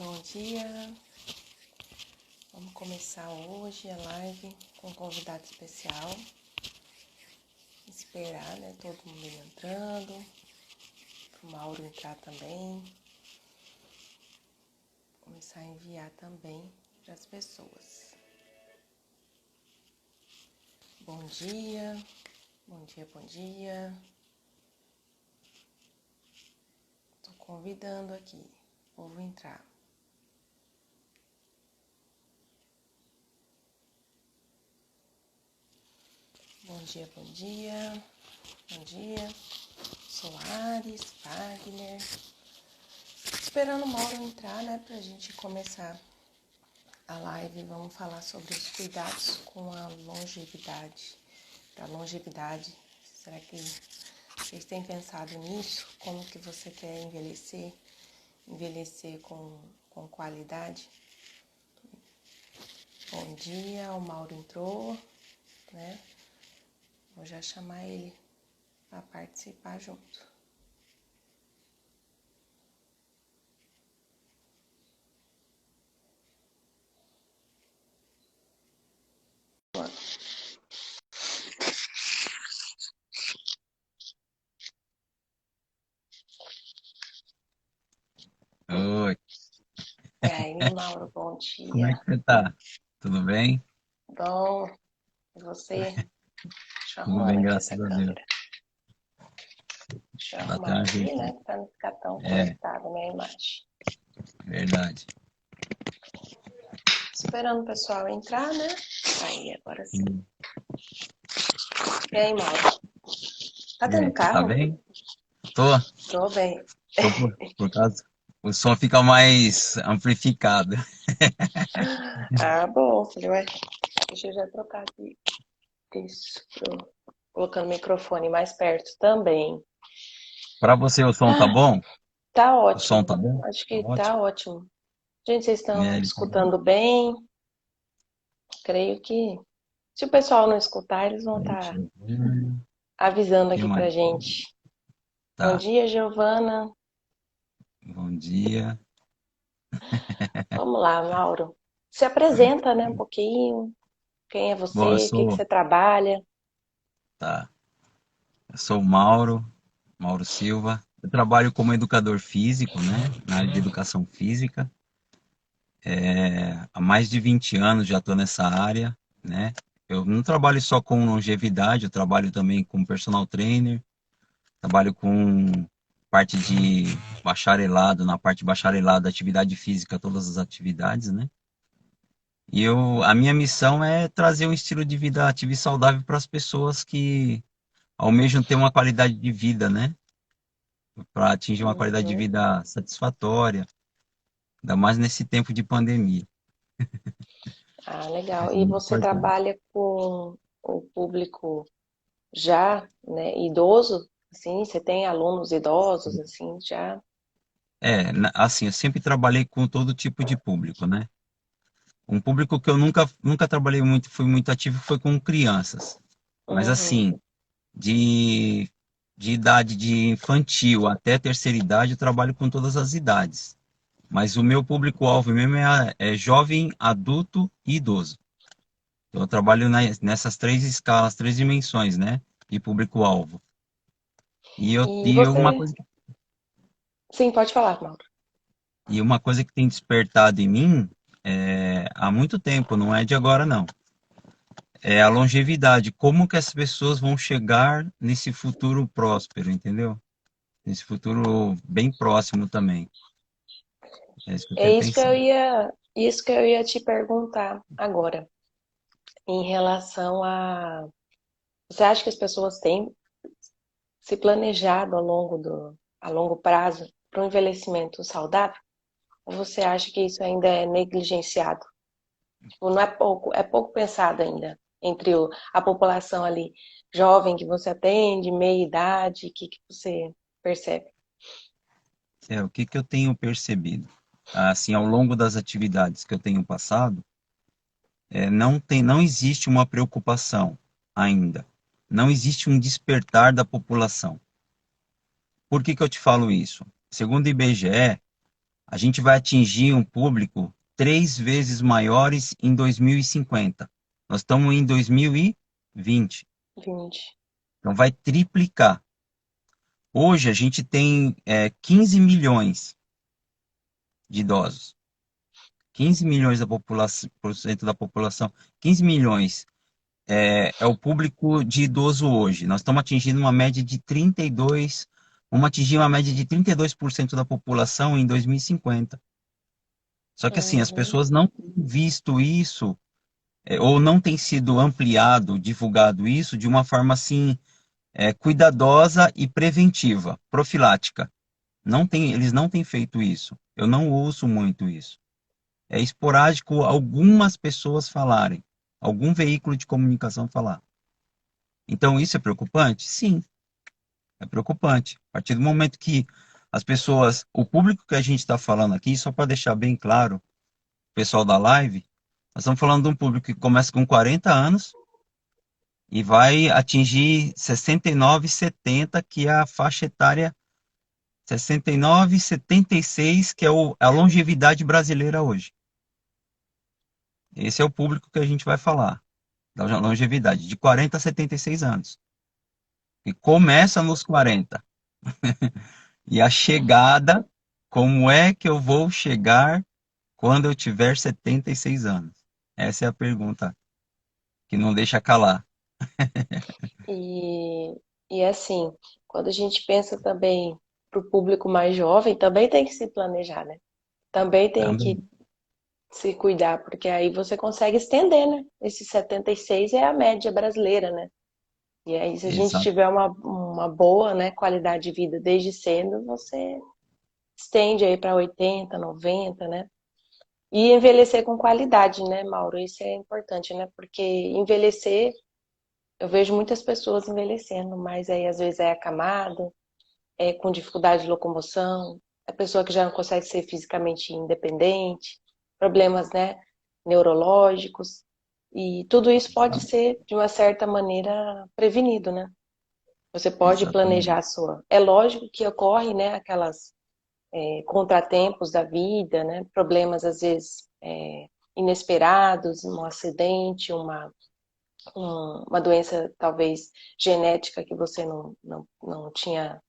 Bom dia, vamos começar hoje a live com um convidado especial. Esperar, né, todo mundo entrando, para o Mauro entrar também. Começar a enviar também para as pessoas. Bom dia, bom dia, bom dia. Estou convidando aqui o povo entrar. Bom dia, bom dia, bom dia. Soares, Wagner. Esperando o Mauro entrar, né, pra gente começar a live. Vamos falar sobre os cuidados com a longevidade. Da longevidade. Será que vocês têm pensado nisso? Como que você quer envelhecer? Envelhecer com qualidade? Bom dia, o Mauro entrou, né? Vou já chamar ele para participar junto. Oi, E aí, Mauro, bom como é dia. que você tá? Tudo bem? Bom, e você? Deixa eu Tudo arrumando bem, aqui essa graças a Deus. câmera. Deixa eu Bateu arrumar um aqui, jeito né? aí. Pra não ficar tão É, cortada a minha imagem. verdade. Esperando o pessoal entrar, né? Aí, agora sim. Sim. E aí, Mauro? Tá E tendo aí, tá carro? bem? Tô, Tô bem. tô por causa. O som fica mais amplificado. Ah, bom. Falei, ué, deixa eu já trocar aqui. Isso. Colocando o microfone mais perto também. Pra você o som tá Ah, bom? tá O som tá ótimo. bom? Acho Tá que tá ótimo. ótimo. Gente, vocês É, estão ele tá bom. escutando bem? Creio que se o pessoal não escutar, eles vão Deixa estar eu ver. O avisando que aqui pra mais? gente. Bom Tá. dia, Giovana. Bom dia. Vamos lá, Mauro. Se apresenta, né, um pouquinho. Quem é Bom, eu você? O que que sou. você trabalha? Tá. Eu sou o Mauro Silva. Eu trabalho como educador físico, né? Na área de educação física. Há mais de 20 anos já estou nessa área, né? Eu não trabalho só com longevidade, eu trabalho também com personal trainer, trabalho com parte de bacharelado, na parte de bacharelado, atividade física, todas as atividades, né? A minha missão é trazer um estilo de vida ativo e saudável para as pessoas que almejam ter uma qualidade de vida, né? Para atingir uma qualidade de Uhum. vida satisfatória, ainda mais nesse tempo de pandemia. Ah, É legal. E muito você importante. trabalha com o público já, né, idoso? Assim, você tem alunos idosos, assim, já? Assim, eu sempre trabalhei com todo tipo de público, né? Um público que eu nunca trabalhei muito, fui muito ativo, foi com crianças. Mas Uhum. assim, de, de idade de infantil até terceira idade, eu trabalho com todas as idades. Mas o meu público-alvo mesmo é jovem, adulto e idoso. Então, eu trabalho nessas três escalas, três dimensões, né? De público-alvo. E você... Sim, pode falar, Mauro. E uma coisa que tem despertado em mim há muito tempo, não é de agora não. É a longevidade. Como que as pessoas vão chegar nesse futuro próspero, entendeu? Nesse futuro bem próximo também. É isso que eu É tenho pensado. isso que eu ia te perguntar agora, em relação a... Você acha que as pessoas têm se planejado a longo prazo para um envelhecimento saudável? Ou você acha que isso ainda é negligenciado? Tipo, não é pouco pensado ainda entre a população ali jovem que você atende, meia idade, o que que você percebe? O que que eu tenho percebido? Assim, ao longo das atividades que eu tenho passado, não existe uma preocupação ainda. Não existe um despertar da população. Por que que eu te falo isso? Segundo o IBGE, a gente vai atingir um público 3 vezes maiores em 2050. Nós estamos em 2020, 20. então vai triplicar. Hoje a gente tem 15 milhões de idosos, 15 milhões da população, por cento da população, 15 milhões é o público de idoso hoje. Nós estamos atingindo uma média de 32, vamos atingir uma média de 32% da população em 2050. Só que assim, as Uhum. pessoas não têm visto isso, ou não tem sido ampliado, divulgado isso de uma forma assim, cuidadosa e preventiva, profilática. Não tem, eles não têm feito isso. Eu não ouço muito isso. É esporádico algumas pessoas falarem, algum veículo de comunicação falar. Então isso é preocupante? Sim, é preocupante. A partir do momento que as pessoas, o público que a gente está falando aqui, só para deixar bem claro, o pessoal da live, nós estamos falando de um público que começa com 40 anos e vai atingir 69, 70, que é a faixa etária 69, 76, que é a longevidade brasileira hoje. Esse é o público que a gente vai falar, da longevidade, de 40 a 76 anos. E começa nos 40. E a chegada, como é que eu vou chegar quando eu tiver 76 anos? Essa é a pergunta que não deixa calar. E, e assim, quando a gente pensa também para o público mais jovem, também tem que se planejar, né? Também tem que Também. se cuidar, porque aí você consegue estender, né? Esse 76 é a média brasileira, né? E aí, se a gente Exato. tiver uma boa, né, qualidade de vida desde cedo, você estende aí para 80, 90, né? E envelhecer com qualidade, né, Mauro? Isso é importante, né? Porque envelhecer, eu vejo muitas pessoas envelhecendo, mas aí às vezes é acamado, é com dificuldade de locomoção, é pessoa que já não consegue ser fisicamente independente, problemas, né, neurológicos. E tudo isso pode ser, de uma certa maneira, prevenido, né? Você pode planejar a Exatamente. sua. É lógico que ocorre, né, aquelas contratempos da vida, né, problemas às vezes inesperados, um acidente, uma doença talvez genética que você não tinha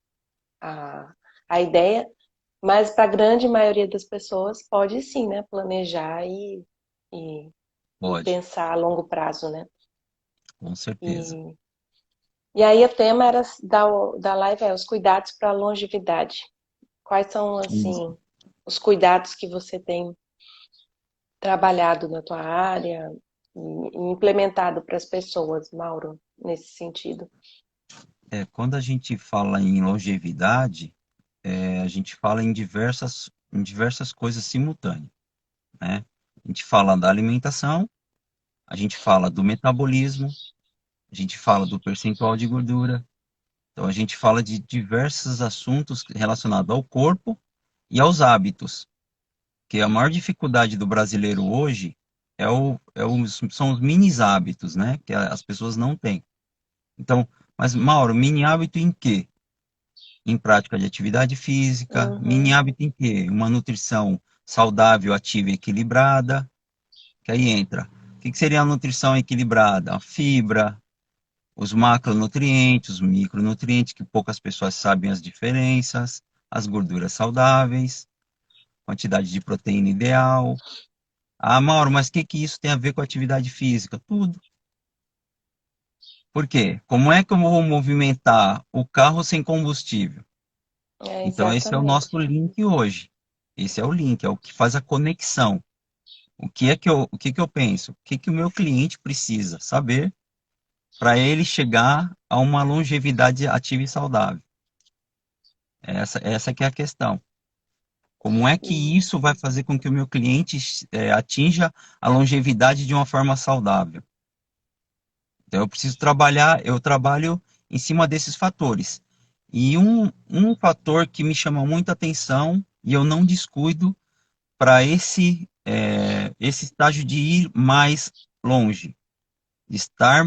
a, a ideia, mas para a grande maioria das pessoas pode sim, né, planejar e, e Pode, pensar a longo prazo, né? com certeza. E, e aí o tema era da live é os cuidados para a longevidade. Quais são, Isso. assim, os cuidados que você tem trabalhado na tua área e implementado para as pessoas, Mauro, nesse sentido? Quando a gente fala em longevidade, a gente fala em diversas coisas simultâneas, né? A gente fala da alimentação, a gente fala do metabolismo, a gente fala do percentual de gordura. Então, a gente fala de diversos assuntos relacionados ao corpo e aos hábitos, que a maior dificuldade do brasileiro hoje são os mini hábitos, né? Que as pessoas não têm. Então, mas Mauro, mini hábito em quê? Em prática de atividade física, mini Uhum. hábito em quê? Uma nutrição saudável, ativa e equilibrada, que aí entra. O que seria a nutrição equilibrada? A fibra, os macronutrientes, os micronutrientes, que poucas pessoas sabem as diferenças, as gorduras saudáveis, quantidade de proteína ideal. Ah, Mauro, mas o que isso tem a ver com atividade física? Tudo. Por quê? Como é que eu vou movimentar o carro sem combustível? É, Então, esse é o nosso exatamente. link hoje. Esse é o link, é o que faz a conexão. O que que eu penso? O que que o meu cliente precisa saber para ele chegar a uma longevidade ativa e saudável? Essa que é a questão. Como é que E, isso vai fazer com que o meu cliente atinja a longevidade de uma forma saudável? Então, eu trabalho em cima desses fatores. E um fator que me chama muita atenção e eu não descuido para esse estágio de ir mais longe, de estar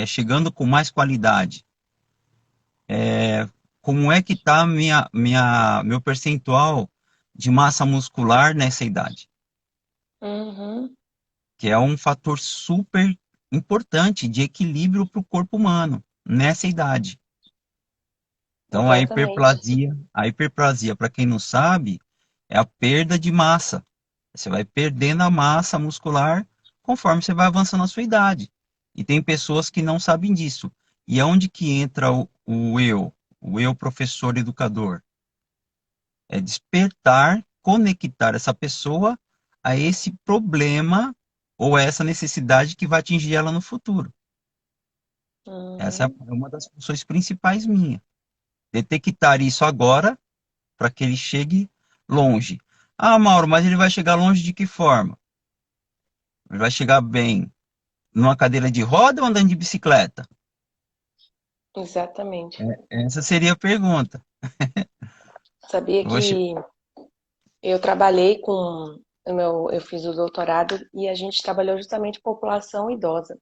chegando com mais qualidade. Como é que está meu percentual de massa muscular nessa idade, Uhum. que é um fator super importante de equilíbrio para o corpo humano nessa idade. Então, Exatamente. a hiperplasia, para quem não sabe, é a perda de massa. Você vai perdendo a massa muscular conforme você vai avançando na sua idade. E tem pessoas que não sabem disso. E aonde que entra o eu professor educador? É despertar, conectar essa pessoa a esse problema ou a essa necessidade que vai atingir ela no futuro. Essa Uhum. é uma das funções principais minha. Detectar isso agora para que ele chegue longe. Ah, Mauro, mas ele vai chegar longe de que forma? Ele vai chegar bem numa cadeira de roda ou andando de bicicleta? Exatamente. Essa seria a pergunta. Sabia Eu vou che- que eu trabalhei com eu fiz o doutorado e a gente trabalhou justamente com população idosa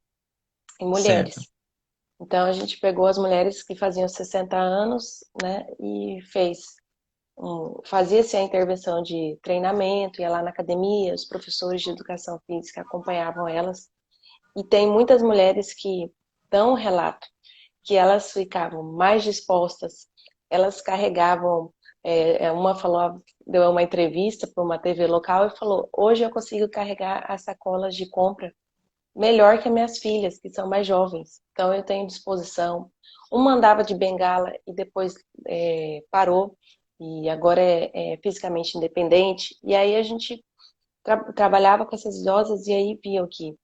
e Certo. mulheres. Então a gente pegou as mulheres que faziam 60 anos, né, e fazia-se a intervenção de treinamento, ia lá na academia, os professores de educação física acompanhavam elas. E tem muitas mulheres que dão um relato que elas ficavam mais dispostas, elas carregavam. Uma falou, deu uma entrevista para uma TV local e falou: hoje eu consigo carregar as sacolas de compra melhor que as minhas filhas, que são mais jovens. Então eu tenho disposição. Uma andava de bengala e depois parou e agora é fisicamente independente. E aí a gente trabalhava com essas idosas e aí viam que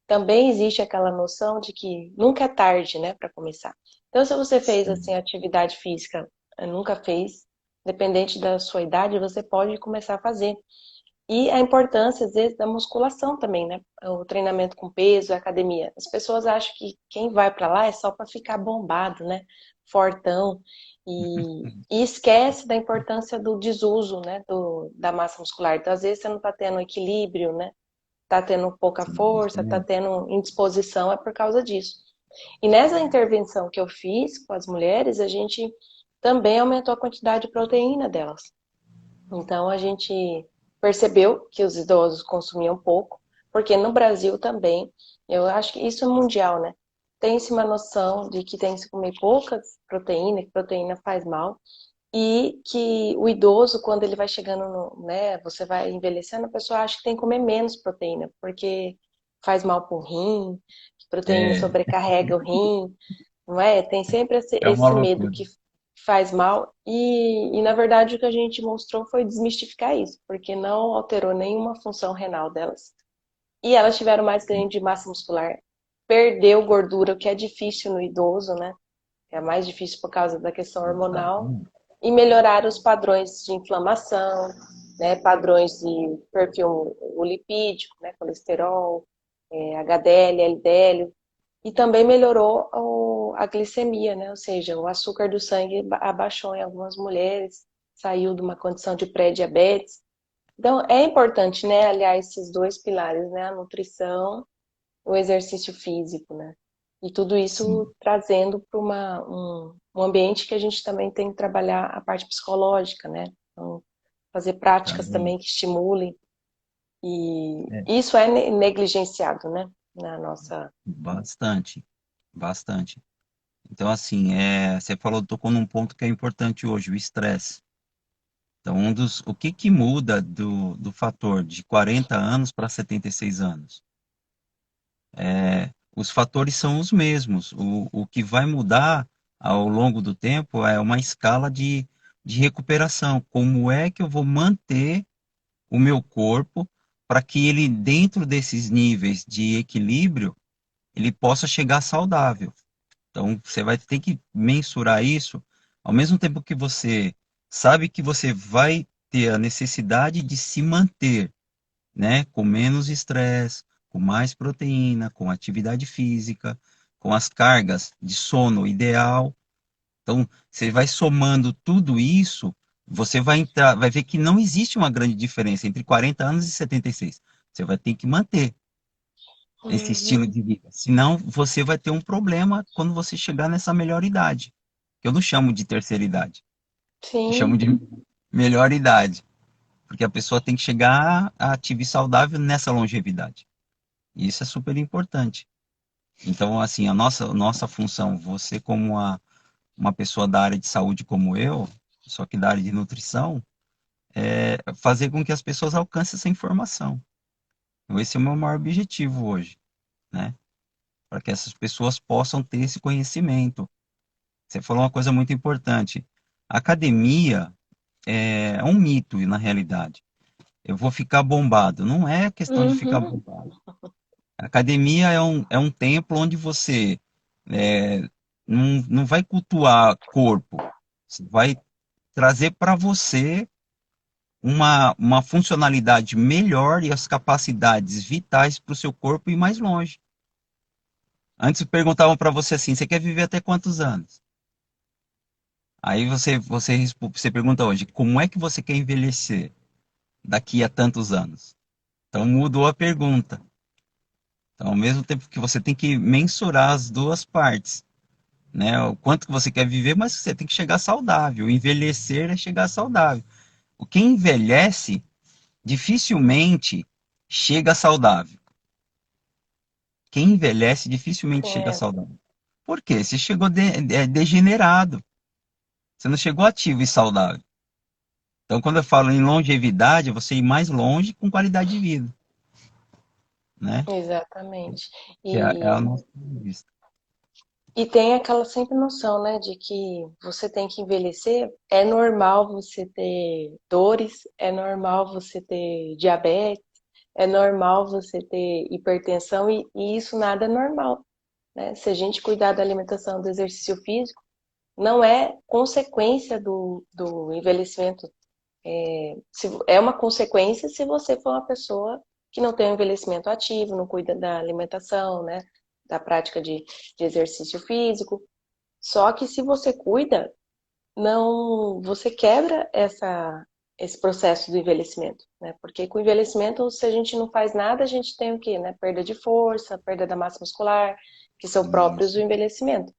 também existe aquela noção de que nunca é tarde, né, para começar. Então, se você fez assim Sim. atividade física, nunca fez, dependente da sua idade, você pode começar a fazer. E a importância, às vezes, da musculação também, né? O treinamento com peso, a academia. As pessoas acham que quem vai para lá é só para ficar bombado, né? Fortão. E esquece da importância do desuso, né? Da massa muscular. Então, às vezes, você não está tendo equilíbrio, né? Tá tendo pouca Sim, força, tá justamente. tendo indisposição, é por causa disso. E nessa intervenção que eu fiz com as mulheres, a gente também aumentou a quantidade de proteína delas. Então a gente percebeu que os idosos consumiam pouco, porque no Brasil também, eu acho que isso é mundial, né? Tem-se uma noção de que tem que se comer poucas proteínas, que proteína faz mal, e que o idoso, quando ele vai chegando né, você vai envelhecendo, a pessoa acha que tem que comer menos proteína, porque faz mal pro rim, que proteína É, sobrecarrega o rim, não é? Tem sempre esse, é uma esse medo loucura. que faz mal, e na verdade o que a gente mostrou foi desmistificar isso, porque não alterou nenhuma função renal delas. E elas tiveram mais ganho de massa muscular, perdeu gordura, o que é difícil no idoso, né? É mais difícil por causa da questão hormonal, Exatamente. e melhorar os padrões de inflamação, né, padrões de perfil lipídico, né, colesterol, HDL, LDL, e também melhorou a glicemia, né, ou seja, o açúcar do sangue abaixou em algumas mulheres, saiu de uma condição de pré-diabetes. Então, é importante, né, aliar esses dois pilares, né, a nutrição, o exercício físico, né? E tudo Sim. isso trazendo para um ambiente que a gente também tem que trabalhar a parte psicológica, né? Então, fazer práticas Também. também que estimulem. E É, isso é negligenciado, né? Na nossa. bastante. Bastante. Então, assim, você falou, tocou num ponto que é importante hoje, o estresse. Então, o que que muda do fator de 40 anos para 76 anos? Os fatores são os mesmos. O que vai mudar ao longo do tempo é uma escala de recuperação. Como é que eu vou manter o meu corpo para que ele, dentro desses níveis de equilíbrio, ele possa chegar saudável? Então, você vai ter que mensurar isso ao mesmo tempo que você sabe que você vai ter a necessidade de se manter, né, com menos estresse, com mais proteína, com atividade física, com as cargas de sono ideal. Então, você vai somando tudo isso, você vai entrar, vai ver que não existe uma grande diferença entre 40 anos e 76. Você vai ter que manter esse estilo Uhum. de vida. Senão, você vai ter um problema quando você chegar nessa melhor idade. Que eu não chamo de terceira idade, eu chamo Sim, de melhor idade. porque a pessoa tem que chegar ativa e saudável nessa longevidade. E isso é super importante. Então, assim, a nossa função, você como uma pessoa da área de saúde como eu, só que da área de nutrição, é fazer com que as pessoas alcancem essa informação. Então, esse é o meu maior objetivo hoje, né? Para que essas pessoas possam ter esse conhecimento. Você falou uma coisa muito importante. A academia é um mito, na realidade. Eu vou ficar bombado. Não é questão de ficar Uhum. bombado. A academia é um templo onde você é, não vai cultuar corpo. Você vai trazer para você uma funcionalidade melhor e as capacidades vitais para o seu corpo ir mais longe. Antes perguntavam para você assim, você quer viver até quantos anos? Aí você pergunta hoje, como é que você quer envelhecer daqui a tantos anos? Então mudou a pergunta. Então, ao mesmo tempo que você tem que mensurar as duas partes, né? O quanto que você quer viver, mas você tem que chegar saudável. Envelhecer é chegar saudável. O que envelhece dificilmente chega saudável. Quem envelhece dificilmente chega É, saudável. Por quê? Você chegou degenerado. Você não chegou ativo e saudável. Então, quando eu falo em longevidade, é você ir mais longe com qualidade de vida, né? exatamente. Que é a E, nossa vista. e tem aquela sempre noção, né, de que você tem que envelhecer. É normal você ter dores, é normal você ter diabetes, é normal você ter hipertensão e isso nada é normal, né? Se a gente cuidar da alimentação, do exercício físico, não é consequência do envelhecimento. É uma consequência se você for uma pessoa que não tem um envelhecimento ativo, não cuida da alimentação, né? Da prática de exercício físico. Só que se você cuida, não, você quebra esse processo do envelhecimento, né? Porque com o envelhecimento, se a gente não faz nada, a gente tem o quê, né? Perda de força, perda da massa muscular, que são próprios do Isso, envelhecimento.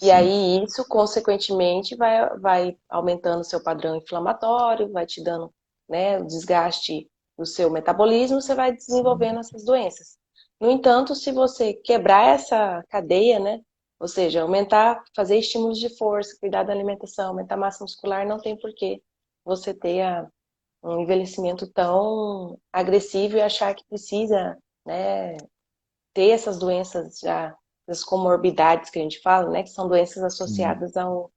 E sim. aí isso, consequentemente, vai aumentando o seu padrão inflamatório, vai te dando, né, o desgaste do seu metabolismo, você vai desenvolvendo essas doenças. No entanto, se você quebrar essa cadeia, né, ou seja, aumentar, fazer estímulos de força, cuidar da alimentação, aumentar a massa muscular, não tem porquê você ter um envelhecimento tão agressivo e achar que precisa, né, ter essas doenças já, as comorbidades que a gente fala, né, que são doenças Sim. associadas ao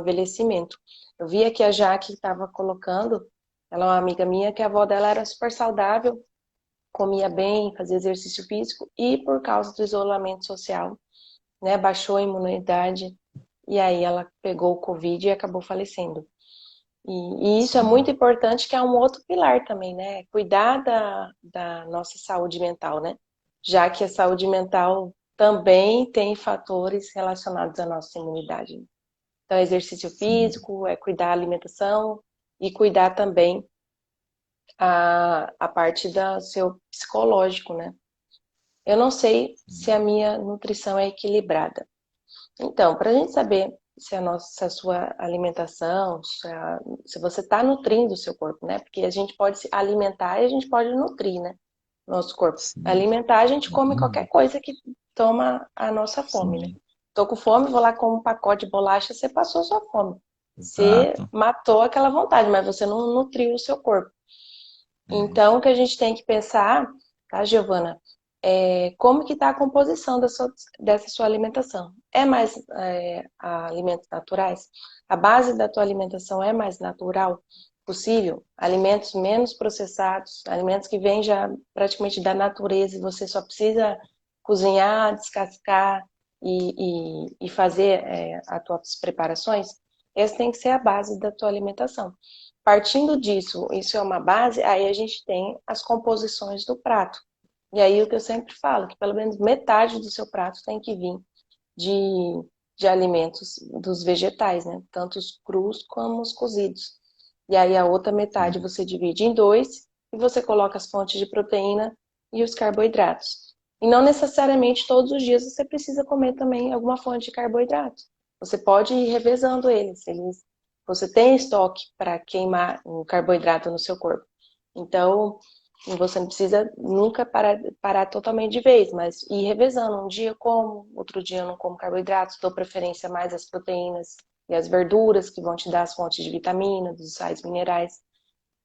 envelhecimento. Eu vi aqui a Jaque estava colocando, ela é uma amiga minha, que a avó dela era super saudável, comia bem, fazia exercício físico, e por causa do isolamento social, né, baixou a imunidade, e aí ela pegou o Covid e acabou falecendo. E isso é Sim. muito importante, que é um outro pilar também, né? Cuidar da nossa saúde mental, né? Já que a saúde mental também tem fatores relacionados à nossa imunidade. Então, exercício Sim. físico, é cuidar da alimentação e cuidar também a parte do seu psicológico, né? Eu não sei se a minha nutrição é equilibrada. Então, para a gente saber se a sua alimentação, se você está nutrindo o seu corpo, né? Porque a gente pode se alimentar e a gente pode nutrir, né? Nosso corpo. Sim. Alimentar, a gente come qualquer Exatamente. coisa que toma a nossa fome, né? Sim. Tô com fome, vou lá com um pacote de bolacha, você passou sua fome. Você Exato. matou aquela vontade, mas você não nutriu o seu corpo. É. Então, o que a gente tem que pensar, tá, Giovana? Como que está a composição dessa sua alimentação? É mais alimentos naturais? A base da tua alimentação é mais natural possível? Alimentos menos processados, alimentos que vêm já praticamente da natureza e você só precisa cozinhar, descascar e fazer as tuas preparações? Essa tem que ser a base da tua alimentação. Partindo disso, isso é uma base, aí a gente tem as composições do prato. E aí o que eu sempre falo, que pelo menos metade do seu prato tem que vir de, de alimentos dos vegetais, né? Tanto os crus como os cozidos. E aí a outra metade Sim. você divide em dois e você coloca as fontes de proteína e os carboidratos. E não necessariamente todos os dias você precisa comer também alguma fonte de carboidrato. Você pode ir revezando eles. você tem estoque para queimar o carboidrato no seu corpo. Então, você não precisa nunca parar totalmente de vez, mas ir revezando. Um dia eu como, outro dia eu não como carboidratos, dou preferência mais às proteínas e às verduras, que vão te dar as fontes de vitaminas, dos sais minerais.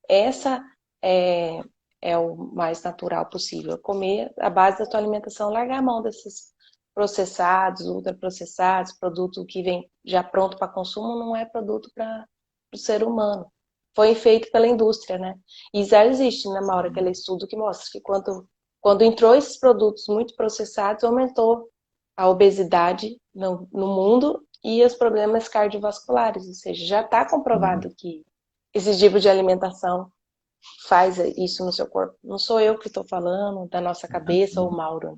Essa é, é o mais natural possível. Comer a base da tua alimentação, largar a mão desses processados, ultraprocessados, produto que vem já pronto para consumo, não é produto para o ser humano. Foi feito pela indústria, né? E já existe, né, Maura, aquele estudo que mostra que quando entrou esses produtos muito processados, aumentou a obesidade no mundo e os problemas cardiovasculares, ou seja, já está comprovado que esse tipo de alimentação faz isso no seu corpo. Não sou eu que estou falando da nossa cabeça ou o Mauro.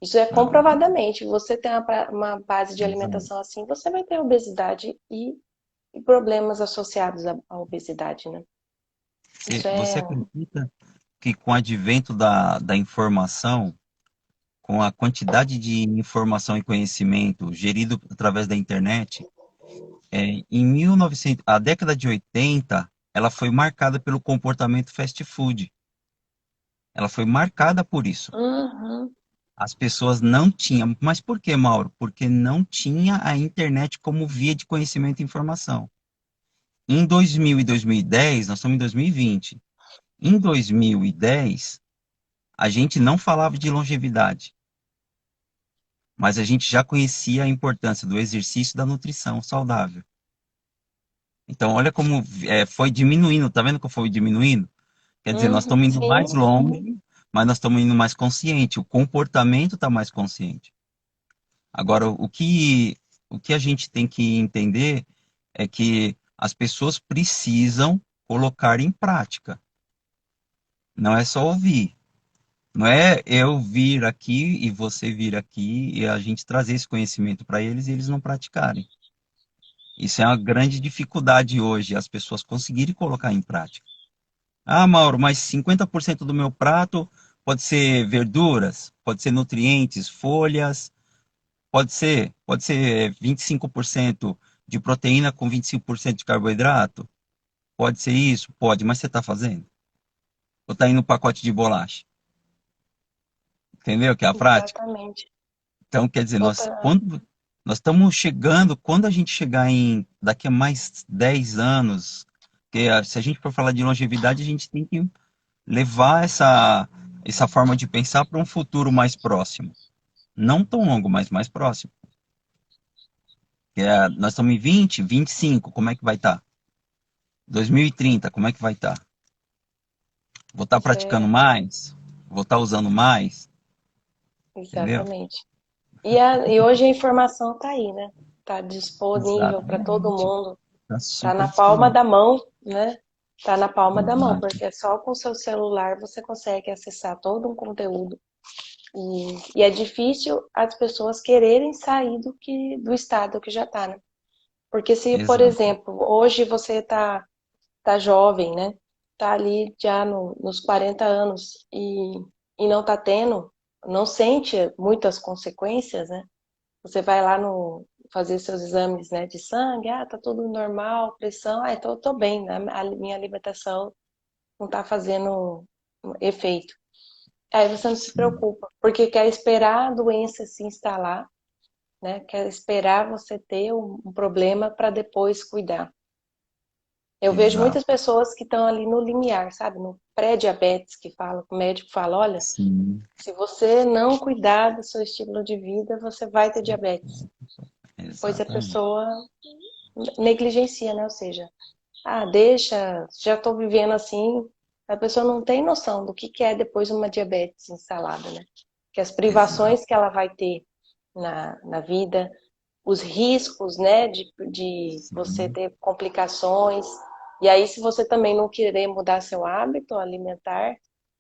Isso é comprovadamente. Você tem uma base de alimentação assim, você vai ter obesidade e problemas associados à obesidade, né? Isso Você é. acredita que com o advento da informação, com a quantidade de informação e conhecimento gerido através da internet, em 1900, a década de 80, ela foi marcada pelo comportamento fast food. Ela foi marcada por isso. Uhum, As pessoas não tinham. Mas por que, Mauro? Porque não tinha a internet como via de conhecimento e informação. Em 2000 e 2010, nós estamos em 2020. Em 2010, a gente não falava de longevidade, mas a gente já conhecia a importância do exercício e da nutrição saudável. Então, olha como foi diminuindo, tá vendo que foi diminuindo? Quer dizer, nós uhum, estamos indo mais sim, longe, mas nós estamos indo mais consciente. O comportamento está mais consciente. Agora, o que a gente tem que entender é que as pessoas precisam colocar em prática. Não é só ouvir. Não é eu vir aqui e você vir aqui e a gente trazer esse conhecimento para eles e eles não praticarem. Isso é uma grande dificuldade hoje, as pessoas conseguirem colocar em prática. Ah, Mauro, mas 50% do meu prato pode ser verduras, pode ser nutrientes, folhas, pode ser 25% de proteína com 25% de carboidrato. Pode ser isso? Pode, mas você está fazendo? Ou está indo no pacote de bolacha? Entendeu que é a prática? exatamente. Então, quer dizer, Outra, quando nós estamos chegando, quando a gente chegar daqui a mais 10 anos, que se a gente for falar de longevidade, a gente tem que levar essa forma de pensar para um futuro mais próximo. Não tão longo, mas mais próximo. Nós estamos em 20, 25, como é que vai estar? 2030, como é que vai estar? Vou estar isso praticando é mais? Vou estar usando mais? Entendeu? exatamente. E hoje a informação está aí, né? Está disponível para todo Exatamente. mundo. Está Está super na palma disponível. da mão, né? Está na palma da mão, Exato. porque é só com o seu celular você consegue acessar todo um conteúdo. E é difícil as pessoas quererem sair do estado que já está, né? Porque se, por Exato. exemplo, hoje você tá jovem, né? Tá ali já nos 40 anos e não tá tendo, não sente muitas consequências, né? Você vai lá no fazer seus exames, né, de sangue, tá tudo normal, pressão, tô bem, né? A minha alimentação não tá fazendo efeito. Aí você não se Sim. preocupa, porque quer esperar a doença se instalar, né? Quer esperar você ter um problema para depois cuidar. Eu vejo muitas Exato. pessoas que estão ali no limiar, sabe? No pré-diabetes, que fala, o médico fala, olha, Sim. se você não cuidar do seu estilo de vida, você vai ter diabetes. Pois a Exatamente. pessoa negligencia, né? Ou seja, deixa, já estou vivendo assim. A pessoa não tem noção do que é depois uma diabetes instalada, né? Que as Exato. privações que ela vai ter na vida, os riscos, né, de você Sim. ter complicações. E aí, se você também não querer mudar seu hábito alimentar,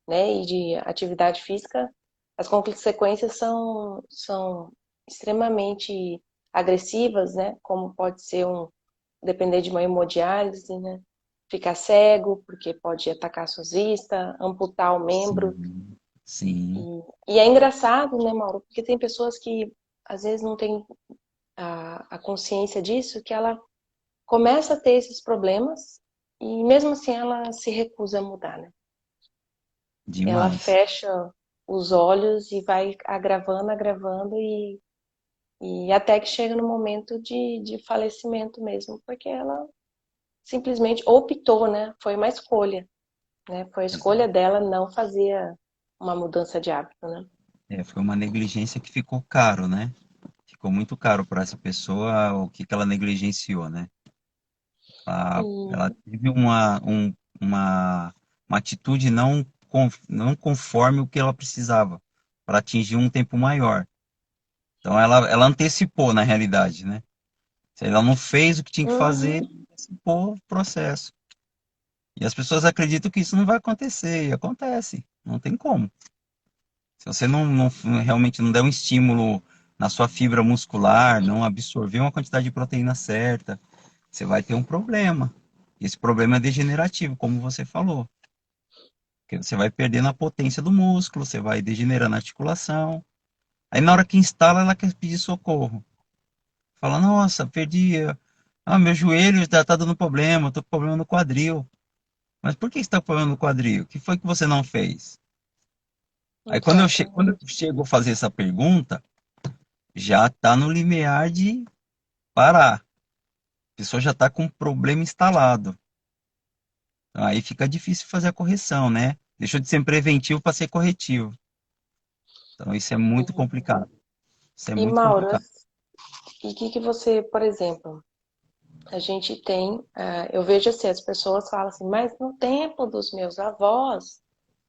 né, e de atividade física, as consequências são extremamente agressivas, né, como pode ser depender de uma hemodiálise, né, ficar cego, porque pode atacar a sua vista, amputar o membro. Sim. Sim. E é engraçado, né, Mauro, porque tem pessoas que às vezes não têm a consciência disso, que ela começa a ter esses problemas e mesmo assim ela se recusa a mudar, né? Ela Demais. fecha os olhos e vai agravando, agravando e até que chega no momento de falecimento mesmo, porque ela simplesmente optou, né? Foi uma escolha, né? Foi a escolha Exato. dela não fazer uma mudança de hábito, né? Foi uma negligência que ficou caro, né? Ficou muito caro para essa pessoa o que ela negligenciou, né? Ela E teve uma atitude não conforme o que ela precisava para atingir um tempo maior. Então ela antecipou na realidade, né? Se ela não fez o que tinha que fazer, uhum, antecipou o processo. E as pessoas acreditam que isso não vai acontecer, e acontece, não tem como. Se você realmente não der um estímulo na sua fibra muscular, não absorver uma quantidade de proteína certa, você vai ter um problema. Esse problema é degenerativo, como você falou. Porque você vai perdendo a potência do músculo, você vai degenerando a articulação. Aí na hora que instala, ela quer pedir socorro. Fala, nossa, perdi. Meu joelho tá dando problema, eu tô com problema no quadril. Mas por que você está com problema no quadril? O que foi que você não fez? Aí quando eu exatamente. chego a fazer essa pergunta, já está no limiar de parar. A pessoa já está com um problema instalado. Então, aí fica difícil fazer a correção, né? Deixou de ser preventivo para ser corretivo. Então isso é muito complicado. Isso é E muito Mauro, complicado. e o que você, por exemplo, a gente tem, eu vejo assim, as pessoas falam assim, mas no tempo dos meus avós,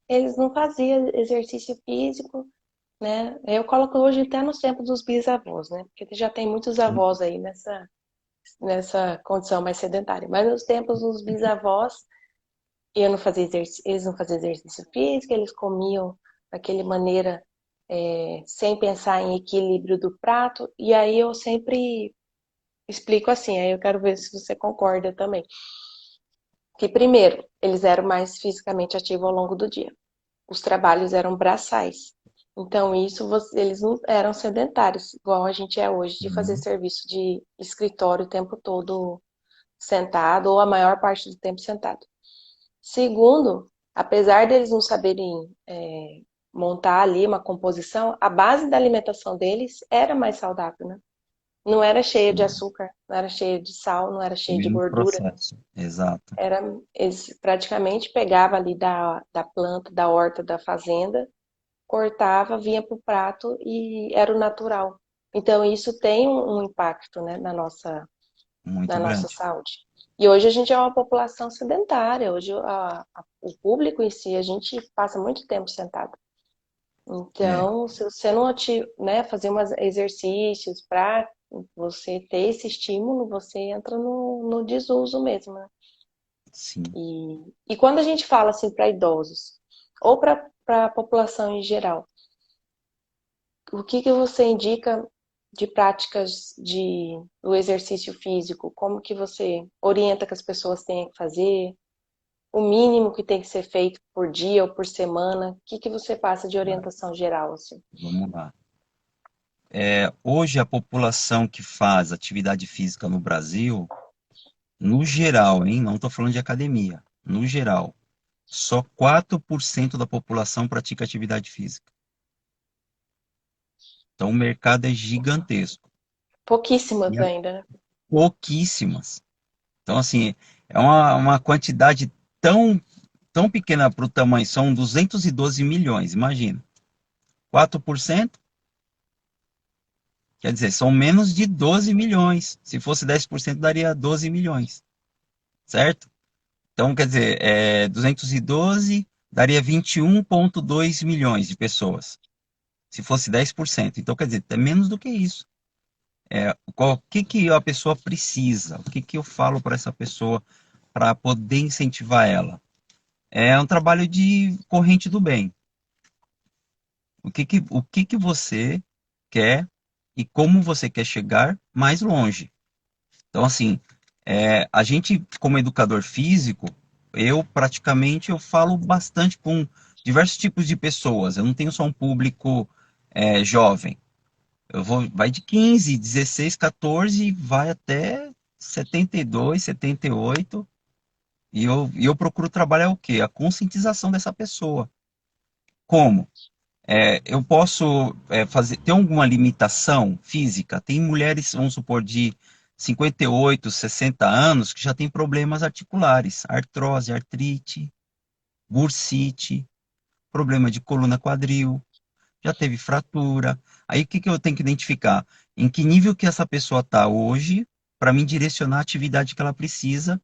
eles não faziam exercício físico, né? Eu coloco hoje até nos tempos dos bisavós, né? Porque já tem muitos avós aí nessa condição mais sedentária. Mas nos tempos dos bisavós, eles não faziam exercício físico, eles comiam daquele maneira, sem pensar em equilíbrio do prato. E aí eu sempre explico assim, aí eu quero ver se você concorda também. Que primeiro, eles eram mais fisicamente ativos ao longo do dia. Os trabalhos eram braçais. Então, eles não eram sedentários, igual a gente é hoje, de fazer Uhum. serviço de escritório o tempo todo sentado, ou a maior parte do tempo sentado. Segundo, apesar deles não saberem montar ali uma composição, a base da alimentação deles era mais saudável, né? Não era cheia de Sim. açúcar, não era cheia de sal, não era cheia de Menos gordura. processo. Exato. Eles praticamente pegavam ali da planta, da horta, da fazenda, cortava, vinha para o prato e era o natural. Então, isso tem um impacto, né, na Muito nossa grande. saúde. E hoje a gente é uma população sedentária, hoje o público em si, a gente passa muito tempo sentado. É, Então, se você não né, fazer umas exercícios para você ter esse estímulo, você entra no desuso mesmo, né? sim. E quando a gente fala assim para idosos, ou para a população em geral, o que você indica de práticas do exercício físico? Como que você orienta que as pessoas tenham que fazer? O mínimo que tem que ser feito por dia ou por semana? O que você passa de Tá, orientação geral, assim? vamos lá. Hoje a população que faz atividade física no Brasil, no geral, hein, não estou falando de academia, no geral, só 4% da população pratica atividade física. Então o mercado é gigantesco. Pouquíssimas E há ainda, né? pouquíssimas. Então, assim, é uma quantidade tão pequena para o tamanho, são 212 milhões, imagina. 4%, quer dizer, são menos de 12 milhões. Se fosse 10%, daria 12 milhões, certo? Então, quer dizer, 212 daria 21,2 milhões de pessoas, se fosse 10%. Então, quer dizer, é menos do que isso. O que que a pessoa precisa? O que que eu falo para essa pessoa para poder incentivar ela? É um trabalho de corrente do bem. O que que você quer e como você quer chegar mais longe? Então, assim, a gente, como educador físico, eu falo bastante com diversos tipos de pessoas. Eu não tenho só um público jovem. Vai de 15, 16, 14, vai até 72, 78, e eu procuro trabalhar o quê? A conscientização dessa pessoa. Como? Eu posso ter alguma limitação física? Tem mulheres, vamos supor, de 58, 60 anos que já têm problemas articulares, artrose, artrite, bursite, problema de coluna quadril, já teve fratura. Aí o que que eu tenho que identificar? Em que nível que essa pessoa está hoje para me direcionar a atividade que ela precisa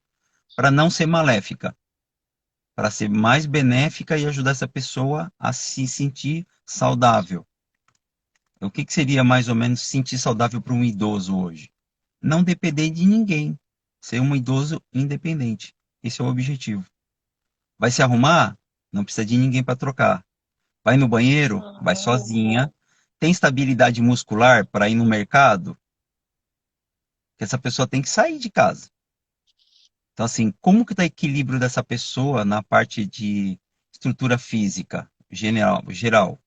para não ser maléfica, para ser mais benéfica e ajudar essa pessoa a se sentir saudável. O que que seria mais ou menos se sentir saudável para um idoso hoje? Não depender de ninguém, ser um idoso independente. Esse é o objetivo. Vai se arrumar? Não precisa de ninguém para trocar. Vai no banheiro? Vai Uhum. sozinha. Tem estabilidade muscular para ir no mercado? Que essa pessoa tem que sair de casa. Então, assim, como que está o equilíbrio dessa pessoa na parte de estrutura física geral?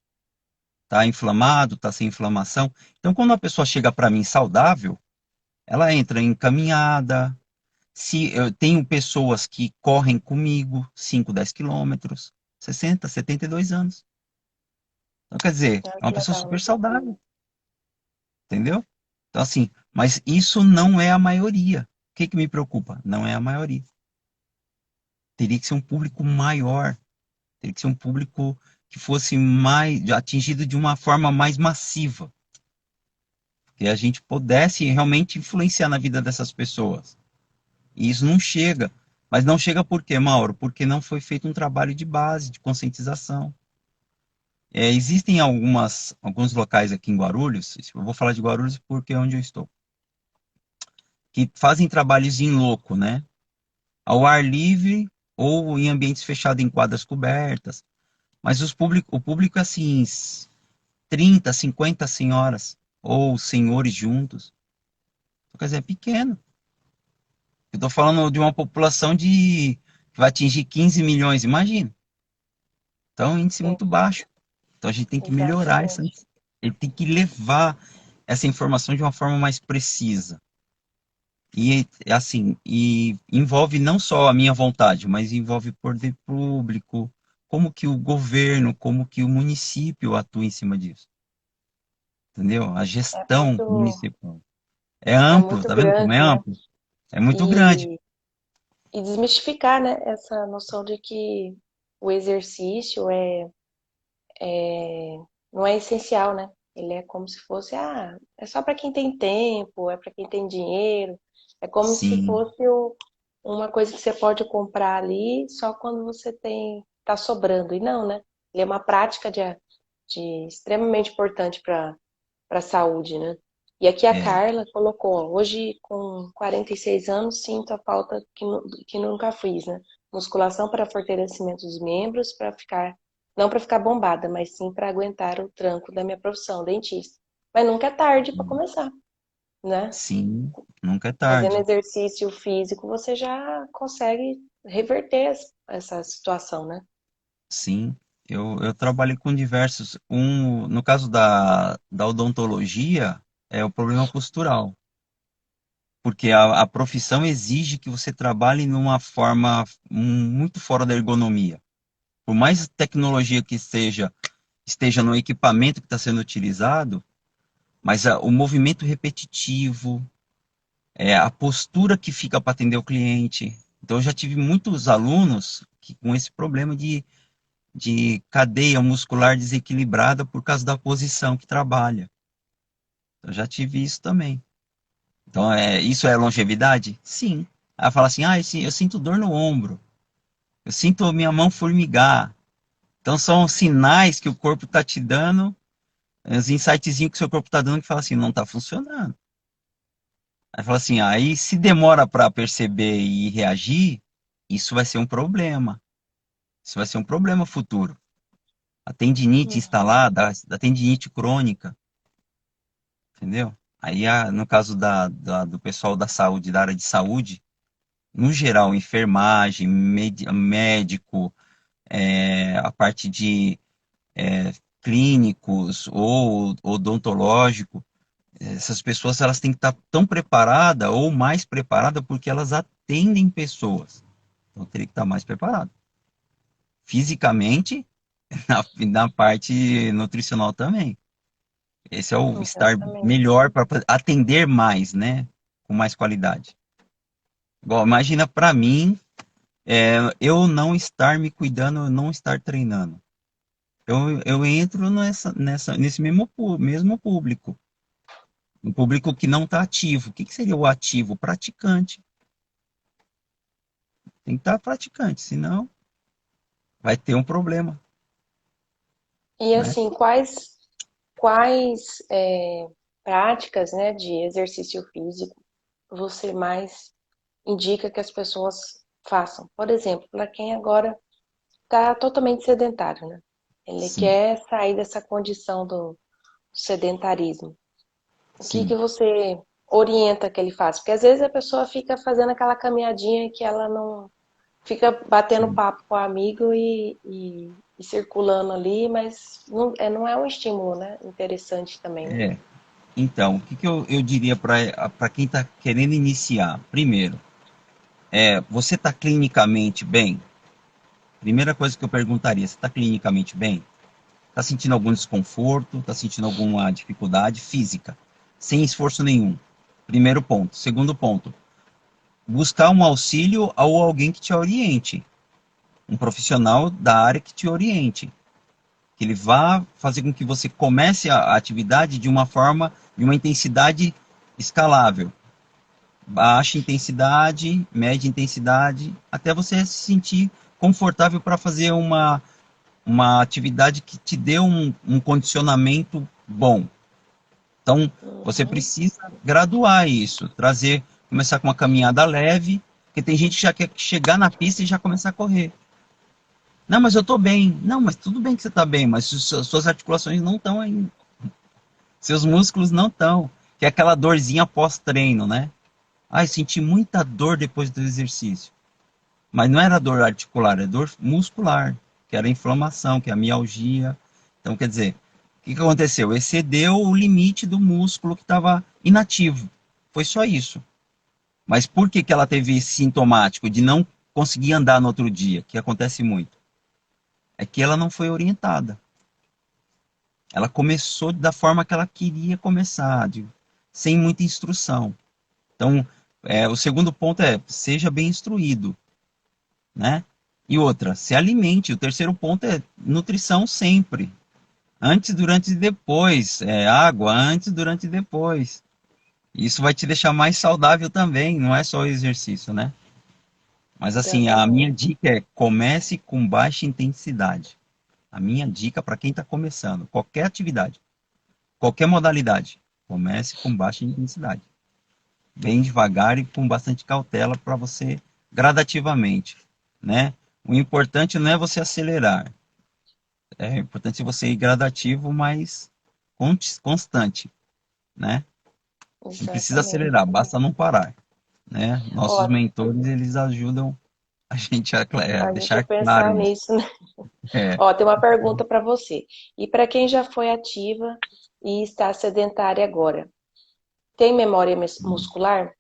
Tá inflamado, tá sem inflamação? Então, quando a pessoa chega para mim saudável, ela entra em caminhada. Se eu tenho pessoas que correm comigo 5, 10 quilômetros, 60, 72 anos. Então, quer dizer, Ah, é uma que pessoa legal. super saudável, entendeu? Então, assim, mas isso não é a maioria. O que que me preocupa? Não é a maioria. Teria que ser um público maior, teria que ser um público que fosse mais atingido de uma forma mais massiva, que a gente pudesse realmente influenciar na vida dessas pessoas. E isso não chega. Mas não chega por quê, Mauro? Porque não foi feito um trabalho de base, de conscientização. Existem alguns locais aqui em Guarulhos, eu vou falar de Guarulhos porque é onde eu estou, que fazem trabalhos em loco, né? Ao ar livre ou em ambientes fechados em quadras cobertas. Mas o público é assim, 30, 50 senhoras ou senhores juntos. Então, quer dizer, é pequeno. Eu estou falando de uma população que vai atingir 15 milhões, imagina. Então, é um índice Sim, muito baixo. Então, a gente tem que melhorar exatamente. ele tem que levar essa informação de uma forma mais precisa. E assim, e envolve não só a minha vontade, mas envolve poder público, como que o governo, como que o município atua em cima disso, entendeu? A É gestão muito, municipal. É é amplo, muito tá vendo como é grande, né? amplo? É muito grande. E, e desmistificar, né, essa noção de que o exercício não é essencial, né? Ele é como se fosse, é só para quem tem tempo, é para quem tem dinheiro, é como se Sim, fosse uma coisa que você pode comprar ali só quando você tá sobrando. E não, né? Ele é uma prática de extremamente importante para a saúde, né? E aqui a é, Carla colocou, ó, hoje com 46 anos, sinto a falta que nunca fiz, né? Musculação para fortalecimento dos membros, não para ficar bombada, mas sim para aguentar o tranco da minha profissão, dentista. Mas nunca é tarde para começar, né? sim, nunca é Fazendo tarde. exercício físico, você já consegue reverter essa situação, né? Sim, eu trabalhei com diversos. No caso da odontologia, é o problema postural. Porque a profissão exige que você trabalhe numa forma muito fora da ergonomia. Por mais tecnologia que esteja no equipamento que está sendo utilizado, mas o movimento repetitivo, a postura que fica para atender o cliente. Então, eu já tive muitos alunos com esse problema de cadeia muscular desequilibrada por causa da posição que trabalha. Eu já tive isso também. Então, isso é longevidade? Sim. Ela fala assim, eu sinto dor no ombro, eu sinto minha mão formigar. Então, são sinais que o corpo está te dando, os insightzinhos que o seu corpo está dando que fala assim, não está funcionando. Aí fala assim, aí se demora para perceber e reagir, isso vai ser um problema. Isso vai ser um problema futuro. A tendinite Uhum. instalada, a tendinite crônica, entendeu? Aí, no caso do pessoal da saúde, da área de saúde, no geral, enfermagem, médico, a parte de clínicos ou odontológico, essas pessoas elas têm que estar tão preparadas ou mais preparadas porque elas atendem pessoas. Então teria que estar mais preparado. Fisicamente, na parte nutricional também. Esse é o estar Exatamente. melhor para atender mais, né? Com mais qualidade. Igual, imagina para mim, eu não estar me cuidando, eu não estar treinando. Eu entro nesse mesmo público. Um público que não está ativo. O que seria o ativo? O praticante. Tem que estar praticante, senão vai ter um problema, E né? assim, quais práticas, né, de exercício físico você mais indica que as pessoas façam? Por exemplo, para quem agora está totalmente sedentário, né? Ele Sim, quer sair dessa condição do sedentarismo. O que sim. que você orienta que ele faça? Porque às vezes a pessoa fica fazendo aquela caminhadinha que ela não fica batendo Sim. papo com o amigo e circulando ali, mas não é um estímulo, né? Interessante também, né? É. Então, o que eu diria para quem está querendo iniciar? Primeiro, você está clinicamente bem? Primeira coisa que eu perguntaria, você está clinicamente bem? Está sentindo algum desconforto? Está sentindo alguma dificuldade física? Sem esforço nenhum. Primeiro ponto. Segundo ponto, buscar um auxílio ou alguém que te oriente. Um profissional da área que te oriente. Que ele vá fazer com que você comece a atividade de uma forma, de uma intensidade escalável. Baixa intensidade, média intensidade, até você se sentir confortável para fazer uma atividade que te dê um condicionamento bom. Então, você Uhum. precisa graduar isso, trazer, começar com uma caminhada leve, porque tem gente que já quer chegar na pista e já começar a correr. Não, mas eu estou bem. Não, mas tudo bem que você está bem, mas suas articulações não estão ainda. Seus músculos não estão. Que é aquela dorzinha pós-treino, né? Ai, senti muita dor depois do exercício. Mas não era dor articular, é dor muscular, que era inflamação, que é a mialgia. Então, quer dizer, o que aconteceu? Excedeu o limite do músculo que estava inativo. Foi só isso. Mas por que ela teve esse sintomático de não conseguir andar no outro dia, que acontece muito? É que ela não foi orientada. Ela começou da forma que ela queria começar, sem muita instrução. Então, o segundo ponto é, seja bem instruído, né? E outra, se alimente. O terceiro ponto é nutrição sempre. Antes, durante e depois. Água antes, durante e depois. Isso vai te deixar mais saudável também, não é só o exercício, né? Mas assim, a minha Exatamente. dica é comece com baixa intensidade. A minha dica para quem está começando, qualquer atividade, qualquer modalidade, comece com baixa intensidade. Bem devagar e com bastante cautela para você gradativamente, né? O importante não é você acelerar, é importante você ir gradativo, mas constante, né? Não precisa Exatamente. acelerar, basta não parar, né? Nossos Ó, mentores, eles ajudam a gente a a gente deixar claro pensar isso. nisso, né? É, Ó, tem uma pergunta para você. E para quem já foi ativa e está sedentária agora, tem memória muscular?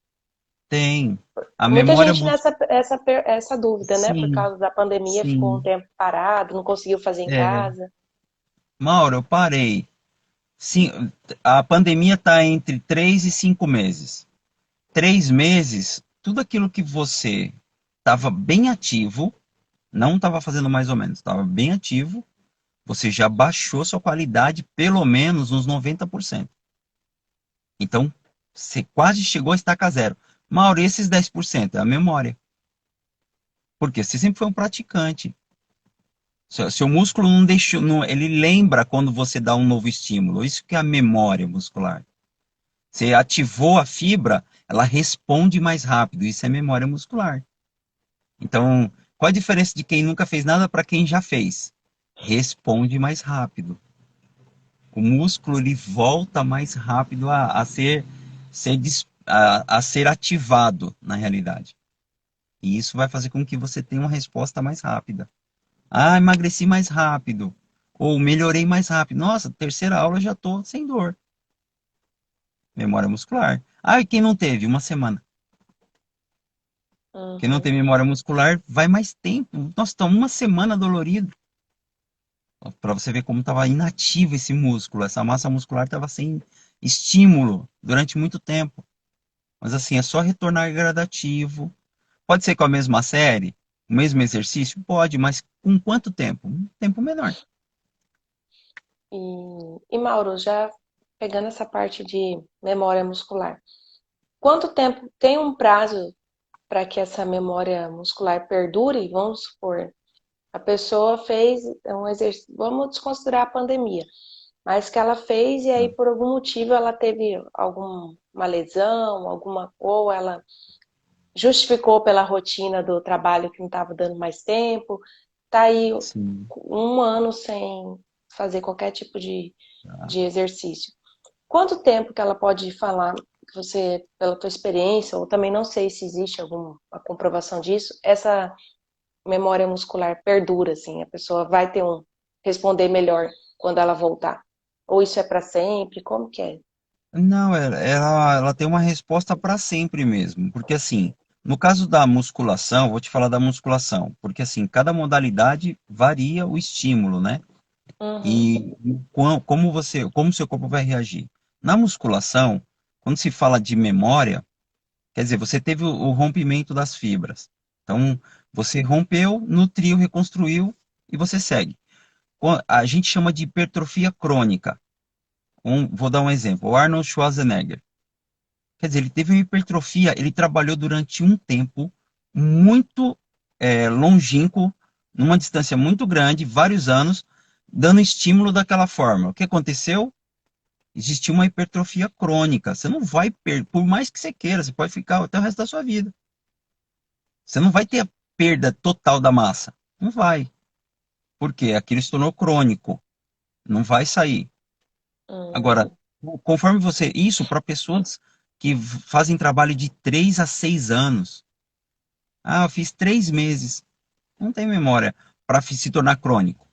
tem a Muita memória gente essa dúvida, né? Por sim, causa da pandemia ficou um sim. tempo parado, não conseguiu fazer em É, casa. Mauro, eu parei. Sim, a pandemia está entre 3 e 5 meses. 3 meses, tudo aquilo que você estava bem ativo, não estava fazendo mais ou menos, estava bem ativo, você já baixou sua qualidade pelo menos uns 90%. Então, você quase chegou a estaca zero. Mauro, e esses 10% é a memória. Porque você sempre foi um praticante. Seu músculo não deixou, ele lembra quando você dá um novo estímulo. Isso que é a memória muscular. Você ativou a fibra, ela responde mais rápido. Isso é memória muscular. Então, qual a diferença de quem nunca fez nada para quem já fez? Responde mais rápido. O músculo ele volta mais rápido a ser ativado na realidade. E isso vai fazer com que você tenha uma resposta mais rápida. Ah, emagreci mais rápido. Ou melhorei mais rápido. Nossa, terceira aula eu já estou sem dor. memória muscular. Ah, e quem não teve? Uma semana. Quem não tem Uhum. memória muscular vai mais tempo. Nossa, tá uma semana dolorido. Para você ver como estava inativo esse músculo. Essa massa muscular estava sem estímulo durante muito tempo. Mas assim, é só retornar gradativo. Pode ser com a mesma série, o mesmo exercício? Pode, mas com quanto tempo? Um tempo menor. E Mauro, já pegando essa parte de memória muscular, quanto tempo tem um prazo para que essa memória muscular perdure? Vamos supor, a pessoa fez um exercício, vamos desconsiderar a pandemia, mas que ela fez e aí por algum motivo ela teve alguma lesão, ou ela justificou pela rotina do trabalho que não estava dando mais tempo, tá aí Sim. um ano sem fazer qualquer tipo Tá. de exercício. Quanto tempo que ela pode falar que você, pela tua experiência, ou também não sei se existe alguma comprovação disso, essa memória muscular perdura, assim, a pessoa vai ter responder melhor quando ela voltar? Ou isso é para sempre? Como que é? Não, ela tem uma resposta para sempre mesmo. Porque assim, no caso da musculação, vou te falar da musculação, porque assim, cada modalidade varia o estímulo, né? Uhum, E como seu corpo vai reagir. Na musculação, quando se fala de memória, quer dizer, você teve o rompimento das fibras. Então, você rompeu, nutriu, reconstruiu e você segue. A gente chama de hipertrofia crônica. Vou dar um exemplo. O Arnold Schwarzenegger. Quer dizer, ele teve uma hipertrofia, ele trabalhou durante um tempo muito longínquo, numa distância muito grande, vários anos, dando estímulo daquela forma. O que aconteceu? Existiu uma hipertrofia crônica. Você não vai perder, por mais que você queira, você pode ficar até o resto da sua vida. Você não vai ter a perda total da massa. Não vai. Por quê? Aquilo se tornou crônico. Não vai sair. Agora, uhum, conforme você. Isso para pessoas que fazem trabalho de 3 a 6 anos. Ah, eu fiz 3 meses. Não tem memória para se tornar crônico.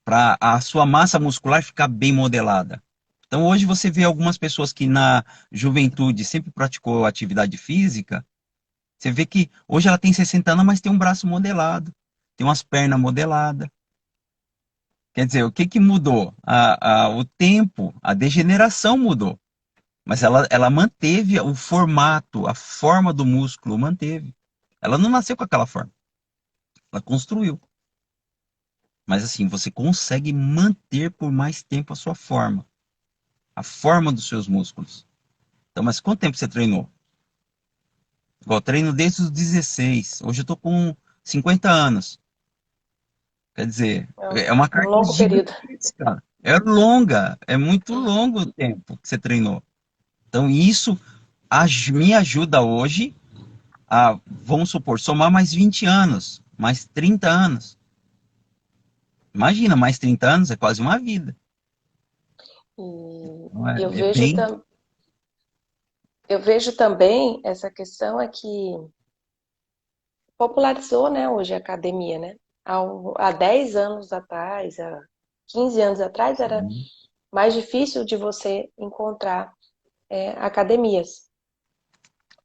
Para a sua massa muscular ficar bem modelada. Então, hoje você vê algumas pessoas que na juventude sempre praticou atividade física. Você vê que hoje ela tem 60 anos, mas tem um braço modelado, tem umas pernas modeladas. Quer dizer, o que que mudou? O tempo, a degeneração mudou. Mas ela manteve o formato, a forma do músculo, manteve. Ela não nasceu com aquela forma, ela construiu. Mas assim, você consegue manter por mais tempo a forma dos seus músculos. Então, mas quanto tempo você treinou? Igual, eu treino desde os 16. Hoje eu tô com 50 anos. Quer dizer, é é uma um carga longo período. gigantesca. É longa, é muito longo o tempo que você treinou. Então, isso me ajuda hoje a, vamos supor, somar mais 20 anos, mais 30 anos. Imagina, mais 30 anos é quase uma vida. E Então, eu é vejo, bem. eu vejo também essa questão é que popularizou, né, hoje a academia, né? Há 10 anos atrás, há 15 anos atrás, era mais difícil de você encontrar academias.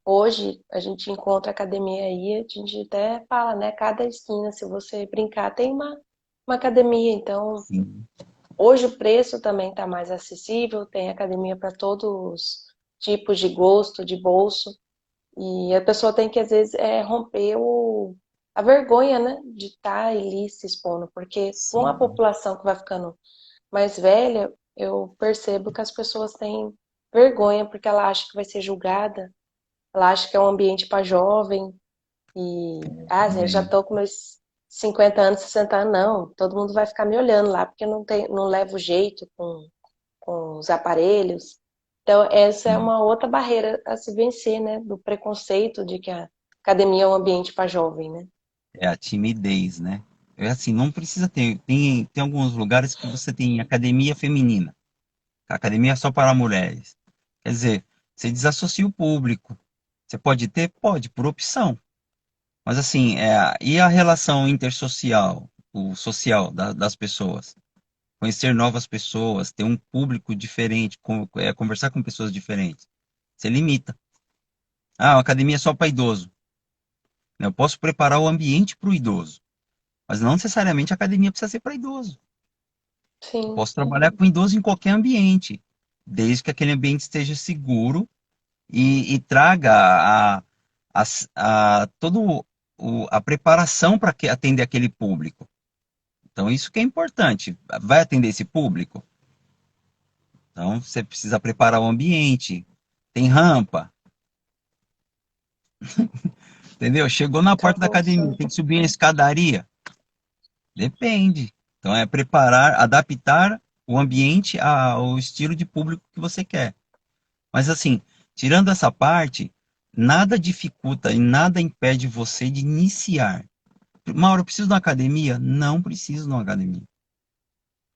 Hoje a gente encontra academia aí, a gente até fala, né? Cada esquina, se você brincar, tem uma academia. Então, Sim, hoje o preço também está mais acessível, tem academia para todos os tipos de gosto, de bolso. E a pessoa tem que, às vezes, romper a vergonha, né? De estar ali se expondo. Porque com a sim. população que vai ficando mais velha, eu percebo que as pessoas têm vergonha porque ela acha que vai ser julgada, ela acha que é um ambiente para jovem e, eu já Também. tô com meus 50 anos, 60 anos, não, todo mundo vai ficar me olhando lá porque eu não levo jeito com os aparelhos. Então, essa é Sim. uma outra barreira a se vencer, né, do preconceito de que a academia é um ambiente para jovem, né? É a timidez, né? É assim, não precisa ter. Tem alguns lugares que você tem academia feminina, academia só para mulheres. Quer dizer, você desassocia o público. Você pode ter? Pode, por opção. Mas assim, e a relação intersocial, o social das pessoas? conhecer novas pessoas, ter um público diferente, conversar com pessoas diferentes. Você limita. Ah, uma academia é só para idoso. Eu posso preparar o ambiente para o idoso, mas não necessariamente a academia precisa ser para idoso. Eu Sim. posso trabalhar com idoso em qualquer ambiente, desde que aquele ambiente esteja seguro e traga a, todo a preparação para atender aquele público. Então, isso que é importante. Vai atender esse público? Então, você precisa preparar o ambiente. Tem rampa, entendeu? Chegou na Tá porta da bom, academia, sim. tem que subir uma escadaria? Depende. Então, é preparar, adaptar o ambiente ao estilo de público que você quer. Mas, assim, tirando essa parte, nada dificulta e nada impede você de iniciar. Mauro, eu preciso de uma academia? Não preciso de uma academia.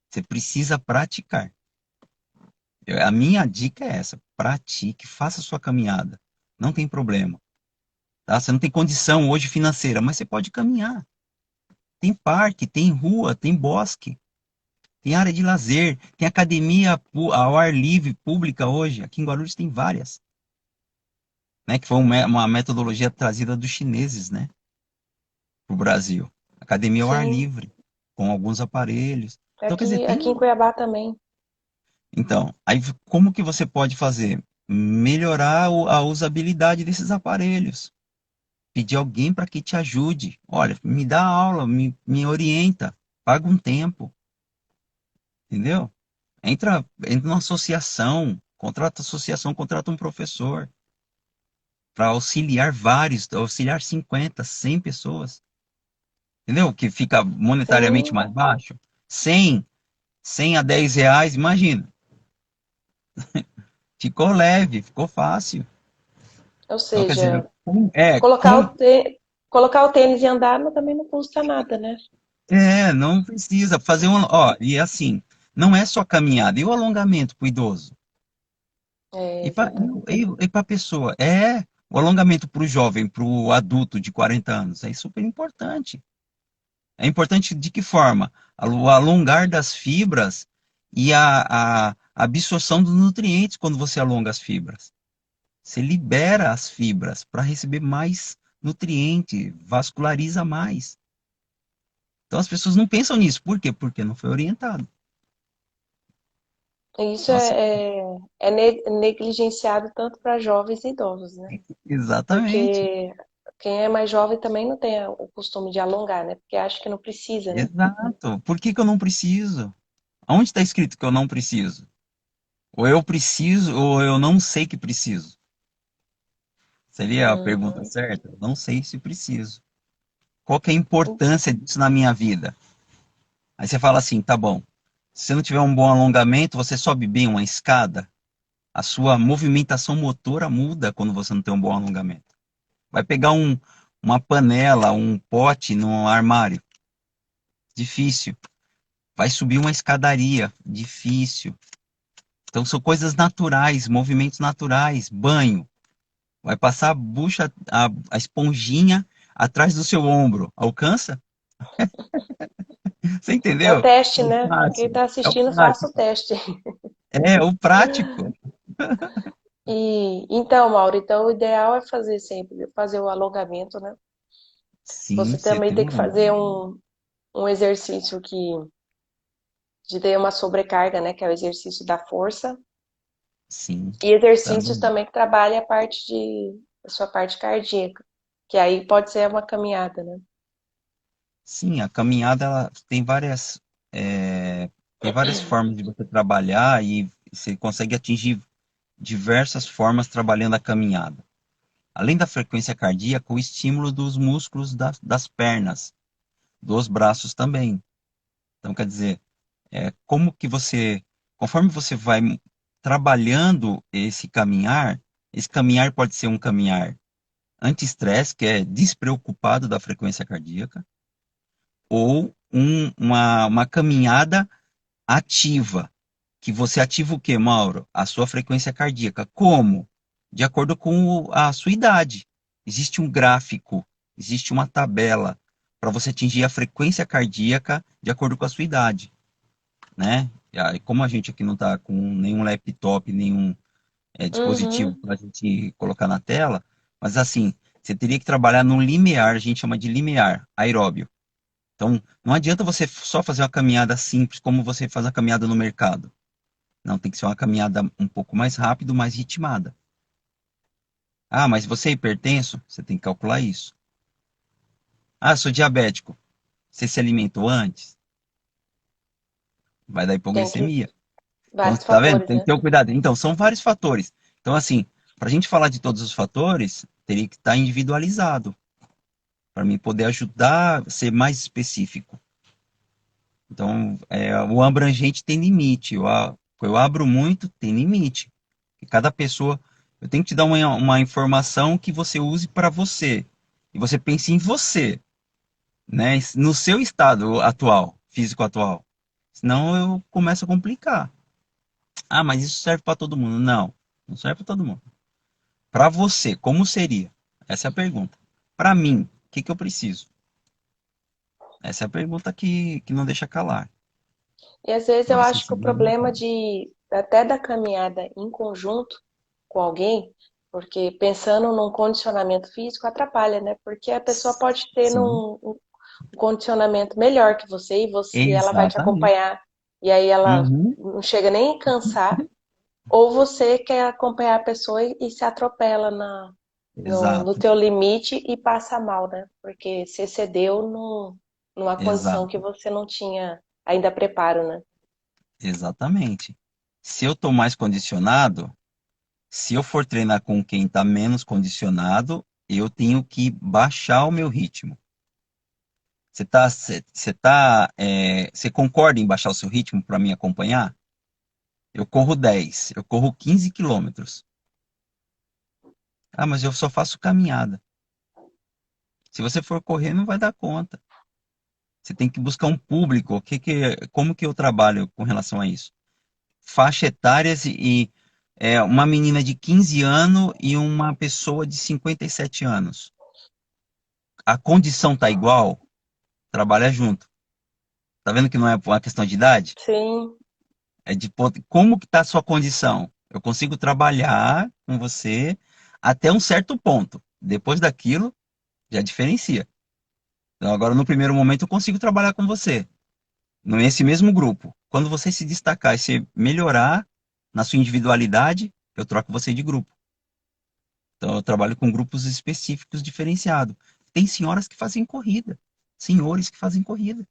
Você precisa praticar. A minha dica é essa: pratique, faça sua caminhada. Não tem problema. Tá? Você não tem condição hoje financeira, mas você pode caminhar. Tem parque, tem rua, tem bosque, tem área de lazer, tem academia ao ar livre pública hoje. Aqui em Guarulhos tem várias, né? Que foi uma metodologia trazida dos chineses, né? Para o Brasil. Academia ao ar Sim. livre, com alguns aparelhos. Então, quer dizer, Aqui em tem. Cuiabá também. Então, aí como que você pode fazer? Melhorar a usabilidade desses aparelhos. Pedir alguém para que te ajude. Olha, me dá aula, me orienta, paga um tempo, entendeu? Entra numa associação, contrata associação, contrata um professor para auxiliar vários, auxiliar 50, 100 pessoas, entendeu? Que fica monetariamente Sim. mais baixo. 100 a R$ 10, imagina. Ficou leve, ficou fácil. Ou Então, quer dizer, seja, colocar colocar o tênis e andar mas também não custa nada, né? não precisa fazer um, ó, e assim, não é só caminhada, e o alongamento para o idoso? É, E para exatamente. a pessoa? O alongamento para o jovem, para o adulto de 40 anos, é super importante. É importante de que forma? O alongar das fibras e a absorção dos nutrientes quando você alonga as fibras. Você libera as fibras para receber mais nutriente, vasculariza mais. Então as pessoas não pensam nisso. Por quê? Porque não foi orientado. Isso Então, assim, negligenciado tanto para jovens e idosos, né? exatamente. Porque quem é mais jovem também não tem o costume de alongar, né? Porque acha que não precisa, né? Exato. Por que que eu não preciso? Aonde está escrito que eu não preciso? Ou eu preciso, ou eu não sei que preciso. Seria a pergunta Uhum. certa? Eu não sei se preciso. Qual que é a importância disso na minha vida? Aí você fala assim, tá bom. Se você não tiver um bom alongamento, você sobe bem uma escada, a sua movimentação motora muda quando você não tem um bom alongamento. Vai pegar uma panela, um pote no armário, difícil. Vai subir uma escadaria, difícil. Então são coisas naturais, movimentos naturais, banho. Vai passar a bucha, a esponjinha atrás do seu ombro. Alcança? Você É o entendeu? teste, É o né? Quem prático. está É o assistindo, faça o prático. teste. É o prático. E então, Mauro, então o ideal é fazer sempre, fazer o alongamento, né? Sim, Você você também tem tem que um. fazer um exercício que de ter uma sobrecarga, né? Que é o exercício da força. Sim, E exercícios também. também que trabalhem a sua parte cardíaca. Que aí pode ser uma caminhada, né? Sim, a caminhada ela é, tem várias formas de você trabalhar e você consegue atingir diversas formas trabalhando a caminhada. Além da frequência cardíaca, o estímulo dos músculos das pernas, dos braços também. Então, quer dizer, como que conforme você vai trabalhando esse caminhar pode ser um caminhar anti-estresse, que é despreocupado da frequência cardíaca, ou uma caminhada ativa, que você ativa o quê, Mauro? A sua frequência cardíaca. Como? De acordo com a sua idade. Existe um gráfico, existe uma tabela para você atingir a frequência cardíaca de acordo com a sua idade. né? E aí, como a gente aqui não está com nenhum laptop, nenhum dispositivo Uhum. para a gente colocar na tela, mas assim, você teria que trabalhar no limiar, a gente chama de limiar aeróbio. Então, não adianta você só fazer uma caminhada simples como você faz a caminhada no mercado. Não, tem que ser uma caminhada um pouco mais rápido, mais ritmada. Ah, mas você é hipertenso? Você tem que calcular isso. Ah, sou diabético. Você se alimentou antes? Vai dar Tem que. hipoglicemia. Então, Vários tá vendo? fatores, Tem que né? ter um cuidado. Então, são vários fatores. Então, assim, para a gente falar de todos os fatores, teria que estar individualizado, para mim poder ajudar a ser mais específico. Então, o abrangente tem limite. Eu abro muito, tem limite. E cada pessoa, eu tenho que te dar uma informação que você use para você. E você pense em você, né? No seu estado atual, físico atual. Senão eu começo a complicar. Ah, mas isso serve para todo mundo. Não, não serve para todo mundo. Para você, como seria? Essa é a pergunta. Para mim, o que que eu preciso? Essa é a pergunta que não deixa calar. E às vezes Para eu você acho que o seguir no problema mercado. de até da caminhada em conjunto com alguém, porque pensando num condicionamento físico atrapalha, né? Porque a pessoa pode ter Sim, um condicionamento melhor que você e ela vai te exatamente. acompanhar e aí ela Uhum, não chega nem a cansar, ou você quer acompanhar a pessoa e se atropela no exato, teu limite e passa mal, né? Porque você cedeu numa condição que exato, você não tinha ainda preparo, né? exatamente. Se eu estou mais condicionado, se eu for treinar com quem está menos condicionado, eu tenho que baixar o meu ritmo. Você concorda em baixar o seu ritmo para me acompanhar? Eu corro 10, eu corro 15 quilômetros. Ah, mas eu só faço caminhada. Se você for correr, não vai dar conta. Você tem que buscar um público. Como que eu trabalho com relação a isso? Faixa etárias uma menina de 15 anos e uma pessoa de 57 anos. A condição tá igual, trabalha junto. Tá vendo que não é uma questão de idade? Sim, É de como que tá a sua condição. Eu consigo trabalhar com você até um certo ponto. Depois daquilo, já diferencia. Então, agora, no primeiro momento, eu consigo trabalhar com você, nesse mesmo grupo. Quando você se destacar e você melhorar na sua individualidade, eu troco você de grupo. Então, eu trabalho com grupos específicos diferenciados. Tem senhoras que fazem corrida, senhores que fazem corrida.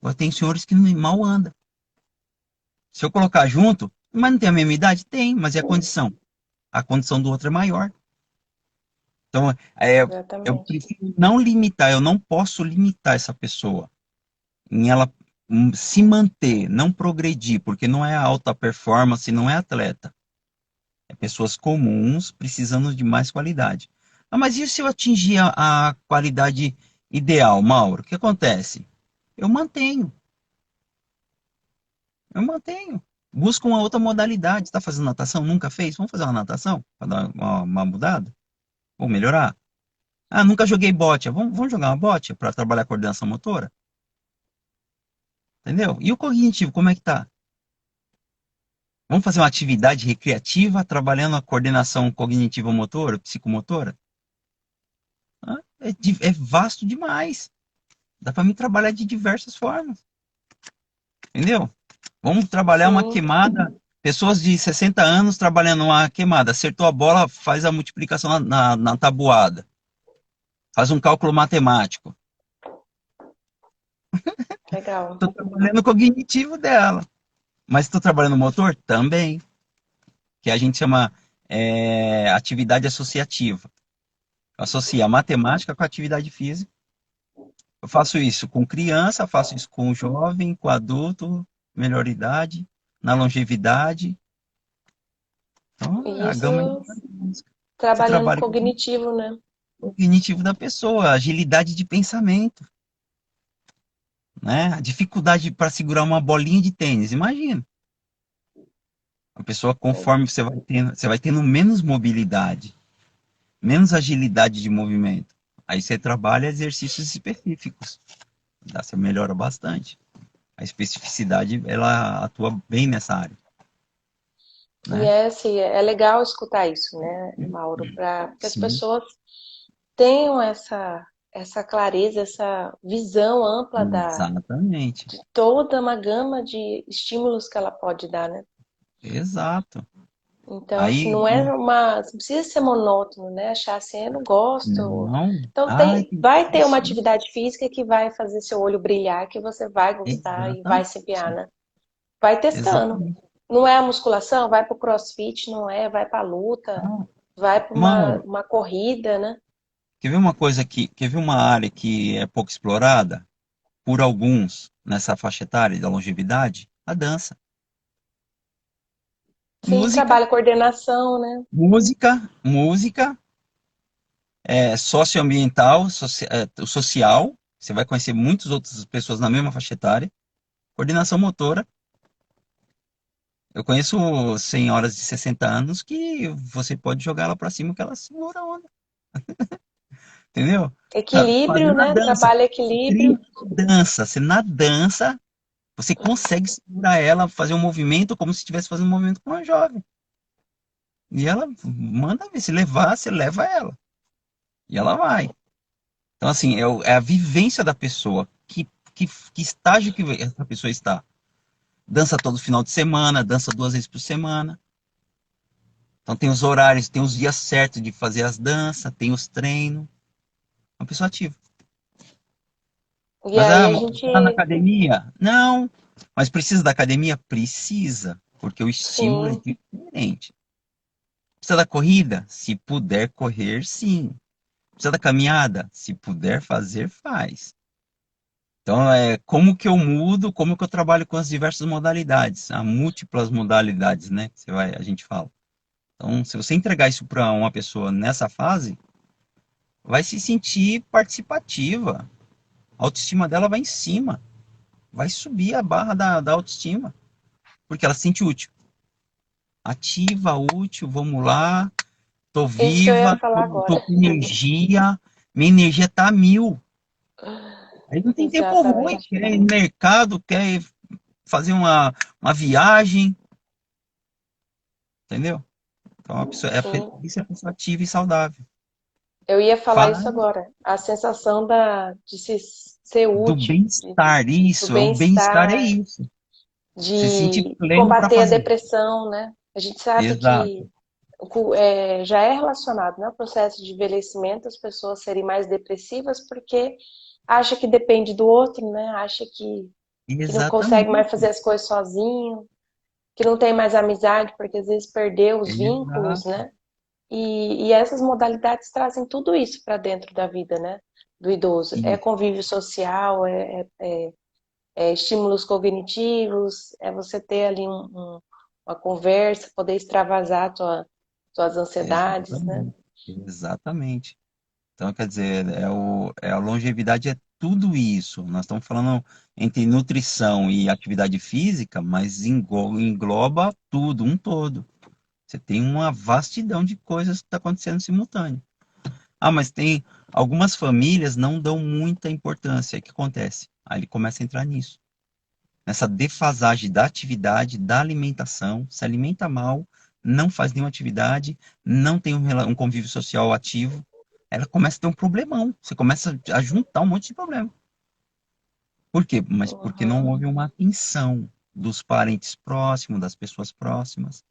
Agora, tem senhores que mal andam. Se eu colocar junto, mas não tem a mesma idade? Tem, mas é a condição. A condição do outro é maior. Então, eu exatamente. prefiro não limitar, eu não posso limitar essa pessoa em ela se manter, não progredir, porque não é alta performance, não é atleta. É pessoas comuns precisando de mais qualidade. Ah, mas e se eu atingir a qualidade ideal, Mauro? O que acontece? Eu mantenho, eu mantenho. Busca uma outra modalidade. Está fazendo natação? Nunca fez? Vamos fazer uma natação para dar uma mudada? Ou melhorar? Ah, nunca joguei bote. Vamos jogar uma bote para trabalhar a coordenação motora? Entendeu? E o cognitivo, como é que tá? Vamos fazer uma atividade recreativa trabalhando a coordenação cognitiva motora, psicomotora? Ah, é vasto demais. Dá para mim trabalhar de diversas formas. Entendeu? Vamos trabalhar uma Sim, queimada. Pessoas de 60 anos trabalhando uma queimada. Acertou a bola, faz a multiplicação na tabuada. Faz um cálculo matemático. legal. Estou trabalhando o cognitivo dela. Mas estou trabalhando o motor? Também. Que a gente chama atividade associativa. Associa a matemática com a atividade física. Eu faço isso com criança, faço isso com jovem, com adulto, melhor idade, na longevidade. Então, E a gama é isso gigantesca. Você trabalhando trabalha com cognitivo, né? o cognitivo da pessoa, agilidade de pensamento, né? A dificuldade para segurar uma bolinha de tênis. Imagina, a pessoa, conforme você vai tendo menos mobilidade, menos agilidade de movimento. Aí você trabalha exercícios específicos. Você melhora bastante. A especificidade, ela atua bem nessa área, E né? é assim, é legal escutar isso, né, Mauro, para que as Sim, pessoas tenham essa clareza, essa visão ampla exatamente. de toda uma gama de estímulos que ela pode dar, né? Exato. Então, assim, Aí, não é não precisa ser monótono, né? Achar assim, eu não gosto. não, Então, ai, vai ter uma isso, atividade física que vai fazer seu olho brilhar, que você vai gostar e vai exatamente. se empenhar, né? Vai testando. Exatamente. Não é a musculação? Vai pro CrossFit, não é? Vai pra luta, Ah, vai pra Mauro, uma corrida, né? quer ver uma coisa que, quer ver uma área que é pouco explorada por alguns nessa faixa etária da longevidade? A dança. Sim, Música, trabalha coordenação, né? música, socioambiental, social. Você vai conhecer muitas outras pessoas na mesma faixa etária. Coordenação motora. Eu conheço senhoras de 60 anos que você pode jogar ela para cima que ela segura a onda, entendeu? Tá Equilíbrio, fazendo a né? dança. Trabalha Você treina equilíbrio. a dança. Você na dança, você consegue segurar ela, fazer um movimento como se estivesse fazendo um movimento com uma jovem. E ela manda ver, se levar, você leva ela. E ela vai. Então, assim, é a vivência da pessoa. Que estágio que essa pessoa está? Dança todo final de semana, dança 2 vezes por semana. Então tem os horários, tem os dias certos de fazer as danças, tem os treinos. É uma pessoa ativa. E Mas, aí a mas gente, você tá na academia? Não. Mas precisa da academia? Precisa. Porque o estímulo é sim, diferente. Precisa da corrida? Se puder correr, sim. Precisa da caminhada? Se puder fazer, faz. Então, como que eu mudo, como que eu trabalho com as diversas modalidades, as múltiplas modalidades, né? A gente fala. Então, se você entregar isso para uma pessoa nessa fase, vai se sentir participativa. A autoestima dela vai em cima, vai subir a barra da autoestima, porque ela se sente útil. Ativa, útil, vamos lá, tô isso que eu ia viva, falar agora. tô com energia, minha energia tá a mil. Aí não tem tempo ruim, Exatamente. quer ir no mercado, quer ir fazer uma viagem, entendeu? Então, Sim. isso é a pessoa ativa e saudável. Eu ia falar isso Fala agora. A sensação de se ser do útil, bem-estar, do isso, é o bem-estar é bem-estar, isso. Você se sentir de pleno para combater a fazer. depressão, né? A gente sabe Exato. que já é relacionado, né, ao processo de envelhecimento, as pessoas serem mais depressivas porque acha que depende do outro, né? Acha que não consegue mais Exatamente. fazer as coisas sozinho, que não tem mais amizade porque às vezes perdeu os vínculos, Exato. né? E essas modalidades trazem tudo isso para dentro da vida, né? Do idoso. É Isso. convívio social, estímulos cognitivos, é você ter ali uma conversa, poder extravasar suas ansiedades, né? Exatamente. Exatamente. Então, quer dizer, a longevidade é tudo isso. Nós estamos falando entre nutrição e atividade física, mas engloba tudo, um todo. Você tem uma vastidão de coisas que está acontecendo simultâneo. Ah, mas tem algumas famílias não dão muita importância. O que acontece? Aí ele começa a entrar nisso. Nessa defasagem da atividade, da alimentação, se alimenta mal, não faz nenhuma atividade, não tem um convívio social ativo, ela começa a ter um problemão. Você começa a juntar um monte de problema. Por quê? Mas porque não Uhum. houve uma atenção dos parentes próximos, das pessoas próximas,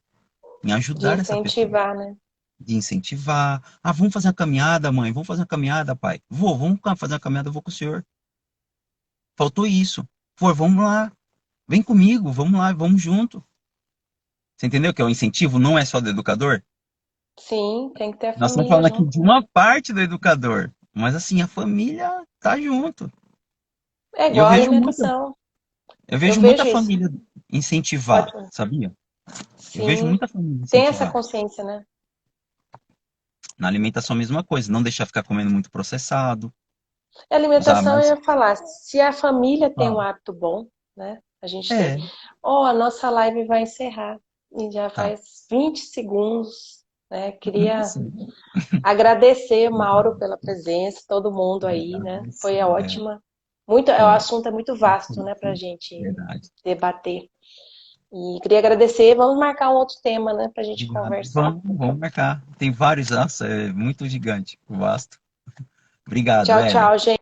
em De ajudar essa pessoa, incentivar, né? de incentivar. Ah, vamos fazer uma caminhada, mãe, vamos fazer uma caminhada, pai. Vamos fazer uma caminhada, eu vou com o senhor. Faltou isso. Pô, vamos lá, vem comigo, vamos lá, vamos junto. Você entendeu que é o incentivo não é só do educador? Sim, tem que ter a Nós estamos família falando aqui junto. de uma parte do educador, mas assim, a família tá junto. É E eu igual a vejo muita, alimentação. eu Eu vejo muita vejo isso. família incentivar, Pode. sabia? Eu vejo Sim, muita família tem essa incentivar. consciência, né? Na alimentação a mesma coisa, não deixar ficar comendo muito processado, A usar alimentação, eu mais. ia falar, se a família tem um Fala. hábito bom, né? A gente tem. É, Oh, a nossa live vai encerrar. E já tá. faz 20 segundos, né? Queria Nossa, agradecer, Mauro, pela presença, todo mundo aí, né? agradeço. Foi ótima, muito, o É, assunto é muito vasto, né, pra gente verdade. debater. E queria agradecer. Vamos marcar um outro tema, né, pra gente Obrigado. conversar. Vamos marcar. Tem vários, nossa, é muito gigante, vasto. Obrigado, Tchau, Ellen. tchau, gente.